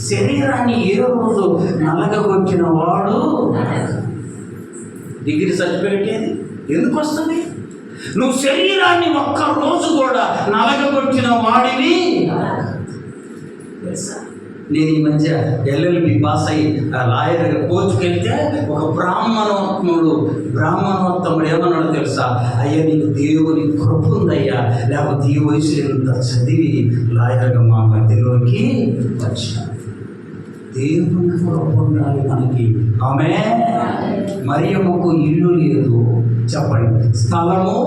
శరీరాన్ని ఏ రోజు నలగగొట్టిన వాడు డిగ్రీ సర్టిఫికేట్ ఏది ఎందుకు వస్తుంది? నువ్వు శరీరాన్ని ఒక్కరోజు కూడా నలగగొట్టిన వాడివి. నేను ఈ మధ్య LLB పాస్ అయ్యి లాయర్ కోర్టుకి వెళ్తే ఒక బ్రాహ్మణోత్తముడు ఏమన్నాడు తెలుసా? అయ్యా నీకు దేవుని కృప ఉందయ్యా, లేకపోతే ఈ వయసులో ఇంత చదివి లాయర్గా మా మధ్యలోకి వచ్చా. దేవుని కృప ఉండాలి మనకి. ఆమె మరియమ్మకు ఇల్లు లేదు, చెప్పండి, స్థలము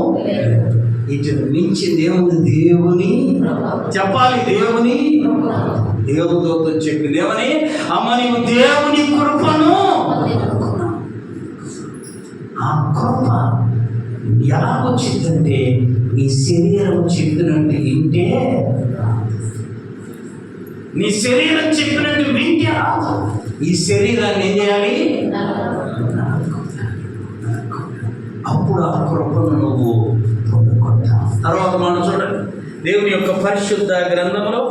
ఇటు మించి దేవుని దేవుని చెప్పాలి. దేవుని దేవునితో చెప్పి దేవుని అమ్మ నీవు దేవుని కృపను. ఆ కృప ఎలా వచ్చిందంటే నీ శరీరం చెప్పినట్టు వింటే, నీ శరీరం చెప్పినట్టు వింటే రాదు. ఈ శరీరాన్ని ఏం చేయాలి? అప్పుడు ఆ కృపను నువ్వు పొందుకుంటావు. తర్వాత మనం చూడండి దేవుని యొక్క పరిశుద్ధ గ్రంథంలో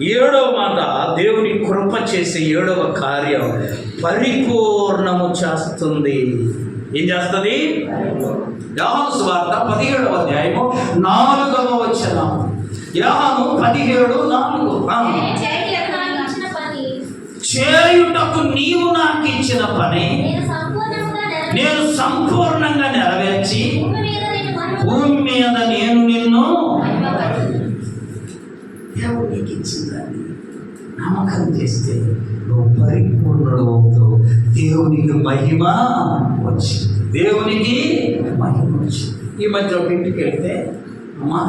7వ మాట, దేవుని కృప చేసే 7వ కార్యం పరిపూర్ణము చేస్తుంది. ఏం చేస్తుంది? యోహాను సువార్త 17వ అధ్యాయము 4వ వచనం. యోహాను 17:4. చేయుటకు నీవు నాకు ఇచ్చిన పని నేను సంపూర్ణంగా నెరవేర్చి భూమి మీద నేను నిన్ను దేవునికి ఇచ్చిందని నమ్మకం చేస్తే నువ్వు పరిపూర్ణుడు అవుతావు. దేవునికి మహిమ వచ్చింది. దేవునికి మహిమ వచ్చింది. ఈ మధ్య ఒక ఇంటికి వెళ్తే అమ్మా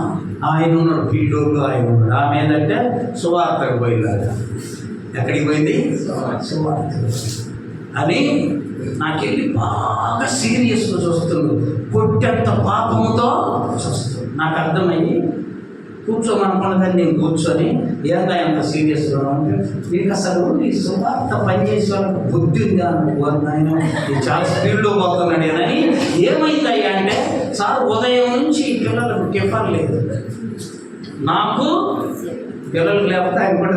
ఆయన ఉన్నాడు, పీడోళ్ళు ఆయన ఉన్నాడు. ఆమె ఏంటంటే సువార్తకు పోయిందాక. ఎక్కడికి పోయింది? సువార్త అని నాకెళ్ళి బాగా సీరియస్గా చూస్తుంది. కొట్టేంత పాపముతో చూస్తుంది. నాకు అర్థమయ్యి కూర్చోమనుకున్నదని నేను కూర్చొని ఏందా ఎంత సీరియస్గా ఉంటే, నీకు అసలు నీ సువార్త పనిచేసే వాళ్ళకి బుద్ధి ఉందా ఆయన చాలా స్పీడ్లో పోతున్నాడు అని. ఏమైందయ్యా అంటే, సార్ ఉదయం నుంచి పిల్లలకు టిఫన్ లేదు, నాకు పిల్లలకు లేకపోతే ఆయన కూడా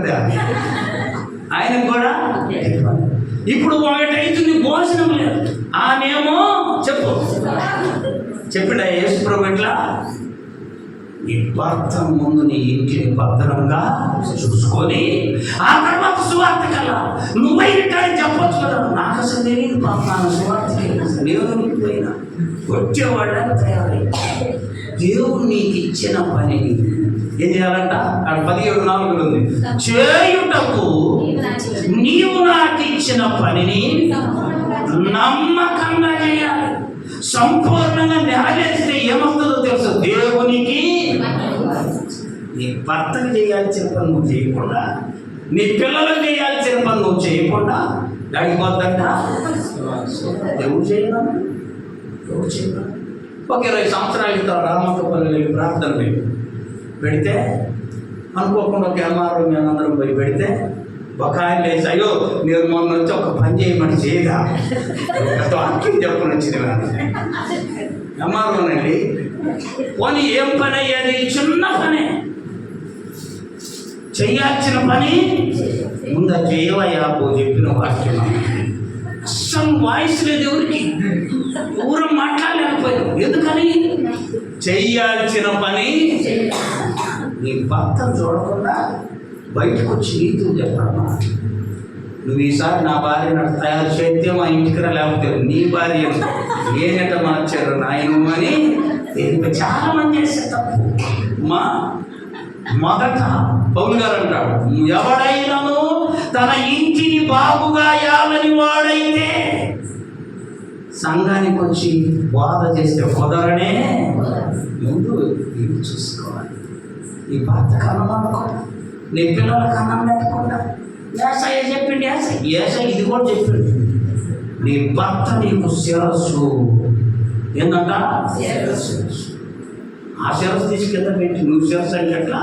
ఆయనకు కూడా ఇప్పుడు 1 భోజనం లేదు. ఆమెమో చెప్పిడా యేసు ప్రభు ఇట్లా, నీ భర్త ముందు నీ ఇంటిని భద్రంగా చూసుకొని ఆ తర్వాత సువార్త కల్లా నువ్వైనట్టు చెప్పొచ్చు కదా. నాకు అసలు తెలియదు పాప, నా సువార్తకి నేను పోయినా వచ్చేవాళ్ళని తయారై దేవుడు నీకు ఇచ్చిన పనిని ఏం చేయాలంట? అక్కడ 17:4 ఉంది. చేయుటకు నీవు నాకు ఇచ్చిన పనిని నమ్మకంగా చేయాలి. సంపూర్ణంగా నెరవేర్చితే ఏమవుతుందో తెలుసు? దేవునికి. నీ భర్తకు చేయాల్సిన పని నువ్వు చేయకుండా, నీ పిల్లలకు చేయాల్సిన పని నువ్వు చేయకుండా అడిగిపోద్దంట. దేవుడు చేయగలరు, దేవుడు చేయగలరు. ఒక 20 సంవత్సరాల క్రితం రామకపల్లి ప్రార్థన పెడితే అనుకోకుండా ఒక MRO మేమందరం పోయి పెడితే ఒక ఆయన లేచి, అయ్యో నేను మొన్న వచ్చి ఒక పని చేయమని చేయదా, వాక్యం చెప్పని వచ్చింది అమ్మారునండి. పోనీ ఏం పని అయ్యేది? చిన్న పనే, చెయ్యాల్సిన పని ముందు చేయవయ్యా చెప్పిన వాక్యం. అస్సలు వాయిస్ లేదు ఎవరికి, ఎవరు మాట్లాడలేకపోయారు. ఎందుకని? చెయ్యాల్సిన పని. నీ భర్త చూడకుండా బయటకు వచ్చి నీతులు చెప్పడమ్మా. నువ్వు ఈసారి నా భార్యను తయారు చేస్తే మా ఇంటికి లేకపోతే నీ భార్య ఏనట మార్చారు నాయను అని చాలా మంది చేసే తప్పు. మా మొదట పౌలు గారు అంటాడు, ఎవడైనాను తన ఇంటిని బాగుగా యాలని వాడైతే సంఘానికి వచ్చి బాధ చేస్తే కుదరనే. ముందు ఇల్లు చూసుకోవాలి. నీ భర్తకు అన్నం అనుకోండి, నీ పిల్లలకు అన్నం పెట్టకుండా. ఏసయ్య చెప్పిండి, ఏసయ్య ఇది కూడా చెప్పింది, నీ భర్త నీకు శిరస్సు. ఏంటంట? ఆ శిరస్సు తీసి కింద పెట్టి నువ్వు శిరస్సు అంటే ఎట్లా?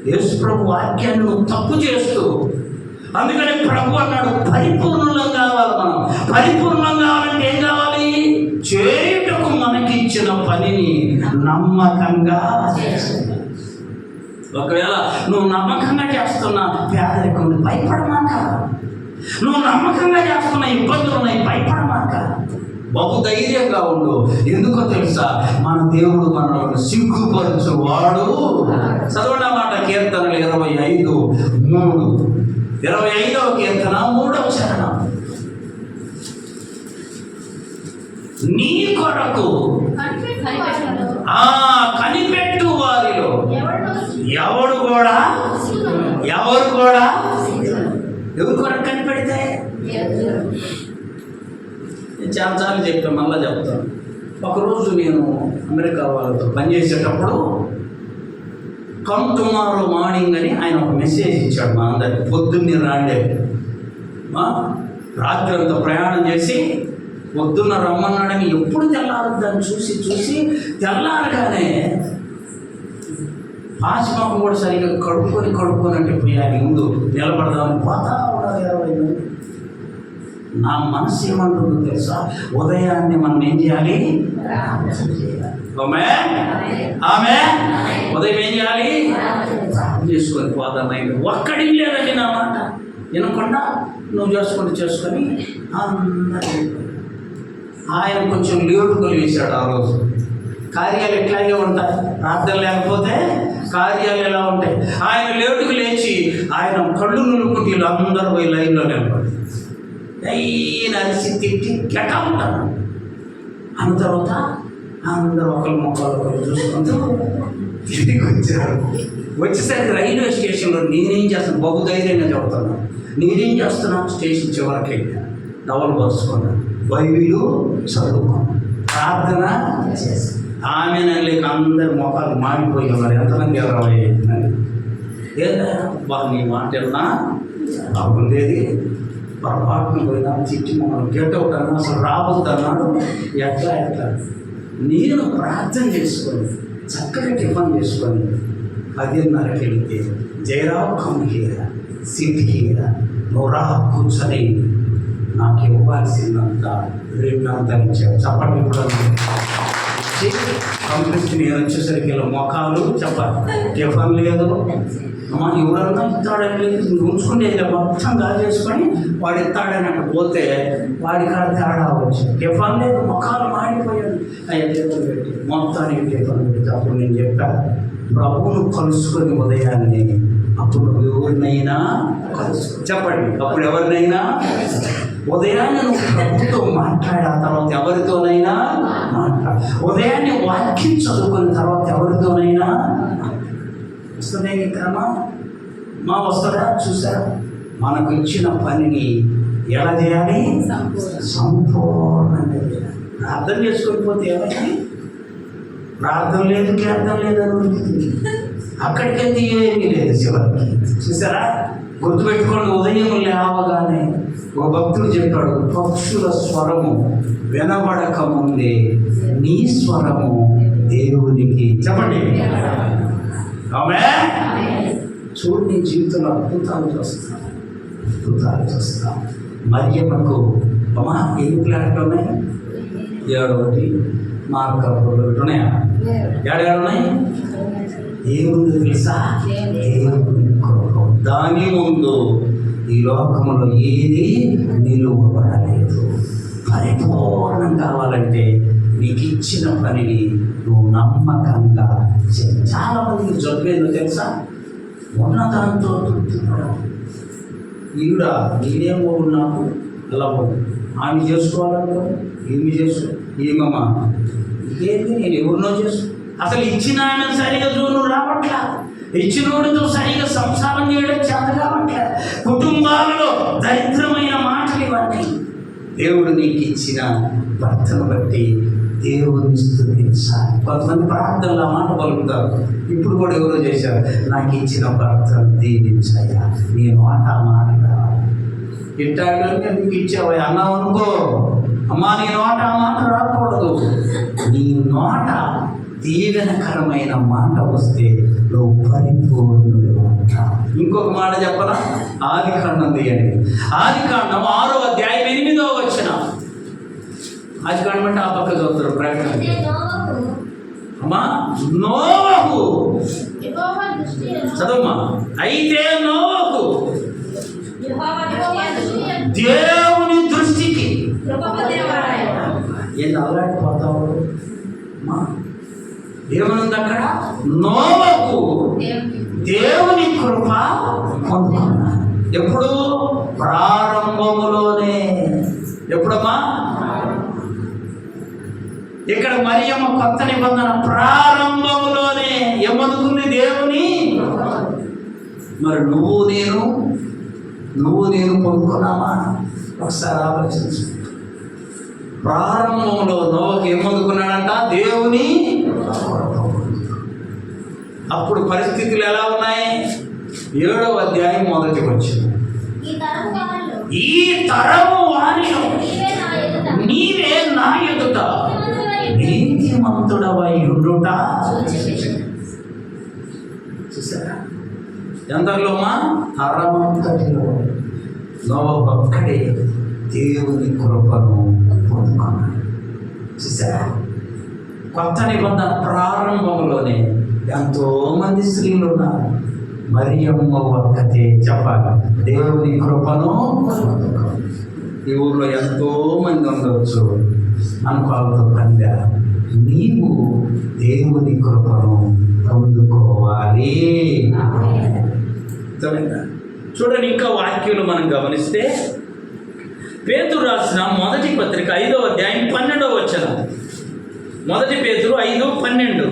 యేసు ప్రభు వాక్యాన్ని నువ్వు తప్పు చేస్తూ. అందుకని ప్రభు అన్నాడు, పరిపూర్ణంగా కావాలి. మనం పరిపూర్ణంగా కావాలంటే ఏం కావాలి? చేయుటకు మనకిచ్చిన పనిని నమ్మకంగా చేయాలి. ఒకవేళ నువ్వు నమ్మకంగా చేస్తున్న పేదరికం భయపడమాక, నువ్వు నమ్మకంగా చేస్తున్న ఇబ్బందులు ఉన్నాయి భయపడమాక, బహు ధైర్యంగా ఉండు. ఎందుకో తెలుసా? మన దేవుడు మనల్ని సిగ్గుపరచు వాడు. చదవడం మాట కీర్తనలు 25:3. 25వ కీర్తన 3వ చరణం. నీ కొరకు కనిపెట్టు వారిలో ఎవరు కూడా ఎవరి కొరకు కనిపెడితే? చాలాసార్లు చెప్పాను, మళ్ళీ చెప్తాను. ఒకరోజు నేను అమెరికా వాళ్ళతో పనిచేసేటప్పుడు కమ్ టుమారో మార్నింగ్ అని ఆయన ఒక మెసేజ్ ఇచ్చాడు మా అందరికి. పొద్దున్నే రాండే, రాత్రి అంతా ప్రయాణం చేసి పొద్దున్న రమ్మన్నాడని. ఎప్పుడు తెల్లారుద్దని చూసి తెల్లారగానే పాచిమాపం కూడా సరిగ్గా కడుక్కొని అంటే పోయాలి. ముందు నిలబడదామని పోతా ఉన్నారు 20 మంది. నా మనసు ఏమంటుందో తెలుసా? ఉదయాన్నే మనం ఏం చేయాలి? ఆమె ఉదయం ఏం చేయాలి? చేసుకొని పోదామైంది. ఒక్కడికి లేదండి నా మాట వినకుండా నువ్వు చేసుకొని అందరూ. ఆయన కొంచెం లేటుగా లేచాడు ఆ రోజు. కార్యాలు ఎట్లాగే ఉంటాయి, ప్రార్థన లేకపోతే కార్యాలు ఎలా ఉంటాయి. ఆయన లేటుకు లేచి ఆయన కళ్ళు నులుకుంటే అందరూ పోయి లైన్లో నిలబడి అరిసి తిట్టి గెట ఉంటాను. అన్న తర్వాత అందరూ ఒకరి మొక్కలు చూసుకుంటూ తిరిగి వచ్చారు. వచ్చేసరికి రైల్వే స్టేషన్లో నేనేం చేస్తాను, బహు ధైర్యంగా చెబుతాను, నేనేం చేస్తున్నాను? స్టేషన్ చివరికి డబల్ పరుచుకున్నాను, బైబిలు చదువుకున్నాను, ప్రార్థన చేసి ఆమె లేక అందరి మొక్కలు మాడిపోయి ఉన్నారు. ఎంతమంది 25 ఏదా నీ మాట ఎలా బాగుండేది, పొరపాటును పోయినా తిట్టి మమ్మల్ని గెట్ అవుట్ అన్నా, అసలు రావద్దు అన్నాడు. ఎట్లా నేను ప్రార్థన చేసుకొని చక్కగా టిఫన్ చేసుకొని 10:30కి వెళితే, Jayarao come here, SIT here, నువ్వు రా కూర్చొని నాకు ఇవ్వాల్సిందంత 2 ఇచ్చావు. చప్పట్లు కూడా పంపిస్తే నేను వచ్చేసరికి ఇలా మొఖాలు చెప్పాలి. టిఫన్ లేదు, అమ్మా ఎవరన్నా ఇస్తాడని లేదు, ఉంచుకునేది మొత్తం గాలి చేసుకొని వాడు ఇస్తాడని అక్కడ పోతే వాడి కాడ తేడా వచ్చి టిఫన్ లేదు, మొఖాలు మాడిపోయాడు. అయ్యా టిఫన్ పెట్టి మొత్తానికి టిఫన్ పెట్టి అప్పుడు నేను చెప్పాను, ప్రభువును కలుసుకొని ఉదయాన్నే అప్పుడు ఎవరినైనా కలుసుకో. చెప్పండి, అప్పుడు ఎవరినైనా ఉదయాన్నే నువ్వు ప్రభుతో మాట్లాడిన తర్వాత ఎవరితోనైనా మాట్లాడు. ఉదయాన్నే వాక్యం చదువుకున్న తర్వాత ఎవరితోనైనా వస్తుందే క్రమా వస్తుందా? చూసారా, మనకు ఇచ్చిన పనిని ఎలా చేయాలి? సంపూర్ణంగా చేయాలి. ప్రార్థన చేసుకొని పోతే ఏమైంది? ప్రార్థన లేదు, ప్రార్థన లేదని అక్కడికి వెళ్తే ఏమీ లేదు చివరికి. చూసారా, గుర్తుపెట్టుకోండి, ఉదయం లేవగానే ఒక భక్తుడు చెప్పాడు, పక్షుల స్వరము వినబడక ముందే నీ స్వరము దేవునికి. చెప్పండి ఆమె. చూడు, నీ జీవితంలో అద్భుతాలు చూస్తున్నాను. అద్భుతాలు చూస్తాం. మరియమ్మకు అమ్మా ఎన్ని ప్లాట్లు ఉన్నాయి? 7 మార్కపులు ఉన్నాయా? 7 ఉన్నాయి. ఏముంది తెలుసా? దేవుని కృప. దాని ముందు ఈ లోకములో ఏది నిలువబడలేదు. పరిపూర్ణం కావాలంటే నీకు ఇచ్చిన పనిని నువ్వు నమ్మకంగా చేయాలి. చాలా మందికి జబ్బేందో తెలుసా? ఉన్నదాంతో తృప్తిపడడం. ఈవిడా నేనేమో ఉన్నావు అలా ఆమె చేసుకోవాలనుకో, ఏమి చేసుకో, ఏమమ్మా ఇదేంటి నేను ఎవరినో చేసుకో. అసలు ఇచ్చిన ఆయన సరిగా చూడు రావట్లా, ఇచ్చినోడితో సరిగా సంసారం చేయడం చేత కావట్లే. కుటుంబాలలో దరిద్రమైన మాటలు ఇవన్నీ. దేవుడు నీకు ఇచ్చిన భర్తను బట్టి దేవుని స్తుతించాలి. కొంతమంది ప్రార్థనలు ఆ మాట పలుకుతారు. ఇప్పుడు కూడా ఎవరో చేశారు, నాకు ఇచ్చిన భర్తను దీవించాయా, నీ నోట ఆ మాట రావాలి. ఇట్టాడు నీకు ఇచ్చావా అన్నావు అనుకో, అమ్మా నీ నోట ఆ మాట రాకూడదు. నీ నోట దీవెనకరమైన మాట వస్తే నువ్వు పరిపూర్ణుడిగా ఉంటావు. ఇంకొక మాట చెప్పనా? ఆదికాండం తీయండి. ఆదికాండం 6వ అధ్యాయం 8వ వచనం. ఆదికాండం అంటే ఆ పక్క చదువుతారు ప్రకటన. అమ్మా నోవహు చదవమ్మా. అయితే నోవహు దేవుని దృష్టికి ఏంటి అల్లాడిపోతావు? అమ్మా ఏమనుంది అక్కడ? నోవహు దేవుని కృప పొందుకున్నాడు. ఎప్పుడు? ప్రారంభములోనే. ఎప్పుడమ్మా? ఇక్కడ మరియమ్మ కొత్త నిబంధన ప్రారంభములోనే ఏమనుకుంది? దేవుని. మరి నువ్వు నేను పొందుకున్నామా? ఒకసారి ఆలోచించు. ప్రారంభంలో నోవహు ఏమనుకున్నాడంట? దేవుని. అప్పుడు పరిస్థితులు ఎలా ఉన్నాయి? 7వ అధ్యాయం 1వ వచనం. ఈ తరము వారిలో నీవే నా ఎదుట నీతిమంతుడవై ఉండుట. చూసారా ఎంతలోమా? తరమంతటిలో నోవహు ఒక్కడే దేవుని కృపను పొందుకున్నాడు. చూసారా కొత్త నిబంధన ప్రారంభంలోనే ఎంతోమంది స్త్రీలు ఉన్నారు. మరియమ్మ ఒక్కతే చెప్పాలి దేవుని కృపను. ఈ ఊళ్ళో ఎంతో మంది ఉండవచ్చు, అనుకోవాలతో పనిగా నీవు దేవుని కృపను పొందుకోవాలి. చూడండి, ఇంకా వాక్యాలు మనం గమనిస్తే పేతురు రాసిన మొదటి పత్రిక 5వ అధ్యాయం 12వ వచనం. 1 పేతురు 5:12.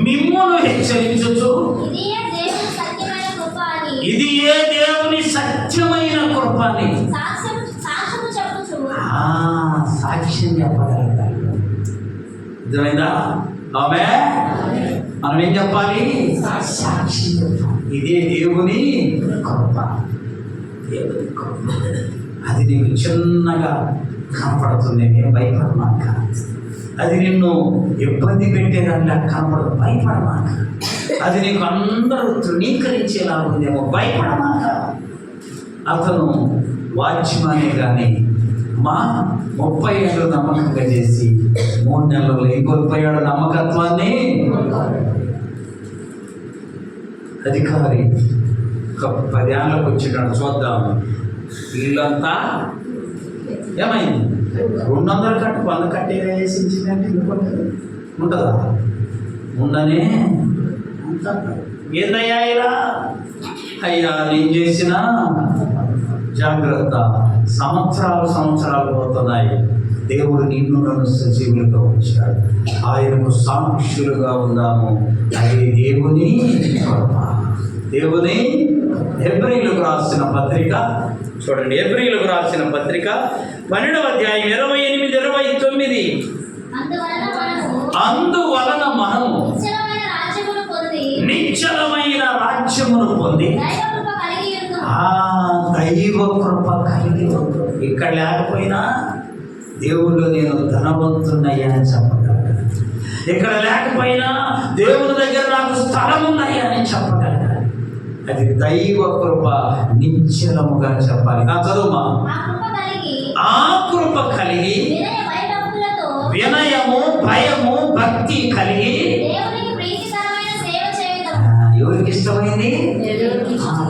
మిమ్మును హెచ్చరించుచు ఇది ఏ దేవుని సత్యమైన కృప అని సాక్ష్యం చెప్పగలగాలి. అర్థమైందా? ఆమె మనం ఏం చెప్పాలి? సాక్ష్యం చెప్పాలి. ఇదే దేవుని కృప. దేవుని కృప అది నీకు చిన్నగా కనపడుతుంది, నేను భయపడమాక. అది నిన్ను ఇబ్బంది పెట్టేదానిలా కనపడదు, భయపడమాక. అది నీకు అందరూ తృణీకరించేలా ఉందేమో, భయపడమాక. అతను వాచ్మానే కానీ మా 30 ఏళ్ళు నమ్మకంగా చేసి 3 నెలలు కోల్పోయాడు నమ్మకత్వాన్ని. అధికారి ఒక 10 ఏళ్ళకు వచ్చినాడు, చూద్దాం వీళ్ళంతా ఏమైంది 200 కట్టు 100 కట్టే వేసించిందంటే ఉంటుందా? ఉండనే ఏందయ్యా ఇలా? అయ్యా నేను చేసిన జాగ్రత్త. సంవత్సరాలు పోతున్నాయి. దేవుడు నిన్ను నన్ను సజీవులుగా ఉంచాడు. ఆయనకు సాక్షులుగా ఉందాము. అదే దేవుని హెబ్రీయులకు రాసిన పత్రిక చూడండి. హెబ్రీయులకు రాసిన పత్రిక 12వ అధ్యాయం 28-29. అందువలన మనము నిశ్చలమైన రాజ్యమును పొంది దైవ కృప కలిగి ఉంటుంది. ఇక్కడ లేకపోయినా దేవుళ్ళు నేను ధనవంతున్నయ్యా అని చెప్పగలను. ఇక్కడ లేకపోయినా దేవుని దగ్గర నాకు స్థలం ఉందయ్యా అని చెప్పగలను. అది దైవ కృప నిశ్చలముగా చెప్పాలి. చదువుమా. ఆ కృప కలిగి వినయము భయము భక్తి కలిగి ఎవరికి ఇష్టమైంది?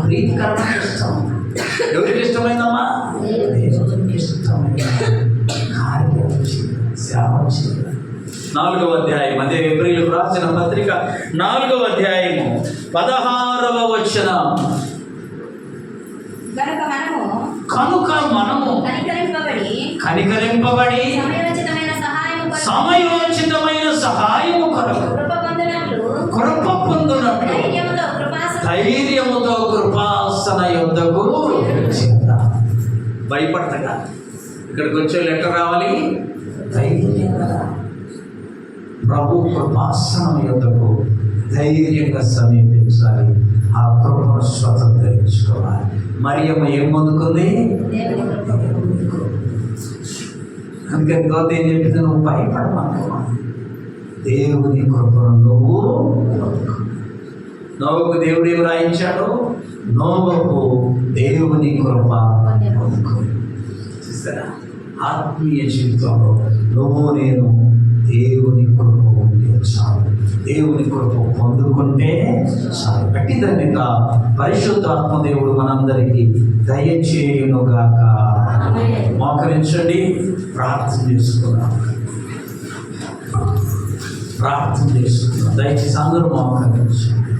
ప్రీతికరమైన ఇష్టం. ఎవరికి ఇష్టమైందమ్మా? దేవునికి ఇష్టమైన కార్యం సేవ చేయాలి. 4వ అధ్యాయం, అదే ఏప్రిల్కు రాసిన పత్రిక 4వ అధ్యాయము 16వ వచనం. కనుక మనము కనికరింపబడి సమయోచితమైన సహాయము కొరకు కృప పొందునట్లు ధైర్యముతో కృపాసన యొద్దకు చేద్దాం. భయపడతగా ఇక్కడికి వచ్చే లెక్క రావాలి. ధైర్యంగా ప్రభు కృపాసనం యొద్దకు ధైర్యంగా సమీపించాలి. ఆ కృపను స్వతంత్రించుకోవాలి. మరియమ్మ ఏం పొందుకుంది? అందుకని గోత ఏం చెప్పింది? నువ్వు భయపడమనుకో, దేవుని కృపను నువ్వు పొందుకో. నోవకు దేవుడు ఏమి రాయించాడు? నోవకు దేవుని కృప పొందుకో. చూసారా? ఆత్మీయ జీవితంలో నువ్వు నేను దేవుని కృప ఉంటే చాలు. దేవుని కృప పొందుకుంటే చాలు. గట్టి ధన్యత పరిశుద్ధాత్మ దేవుడు మనందరికీ దయచేయునుగాక. మోకరించండి, ప్రార్థన చేసుకున్నాం. దయచేసి అందరూ మోకరించండి.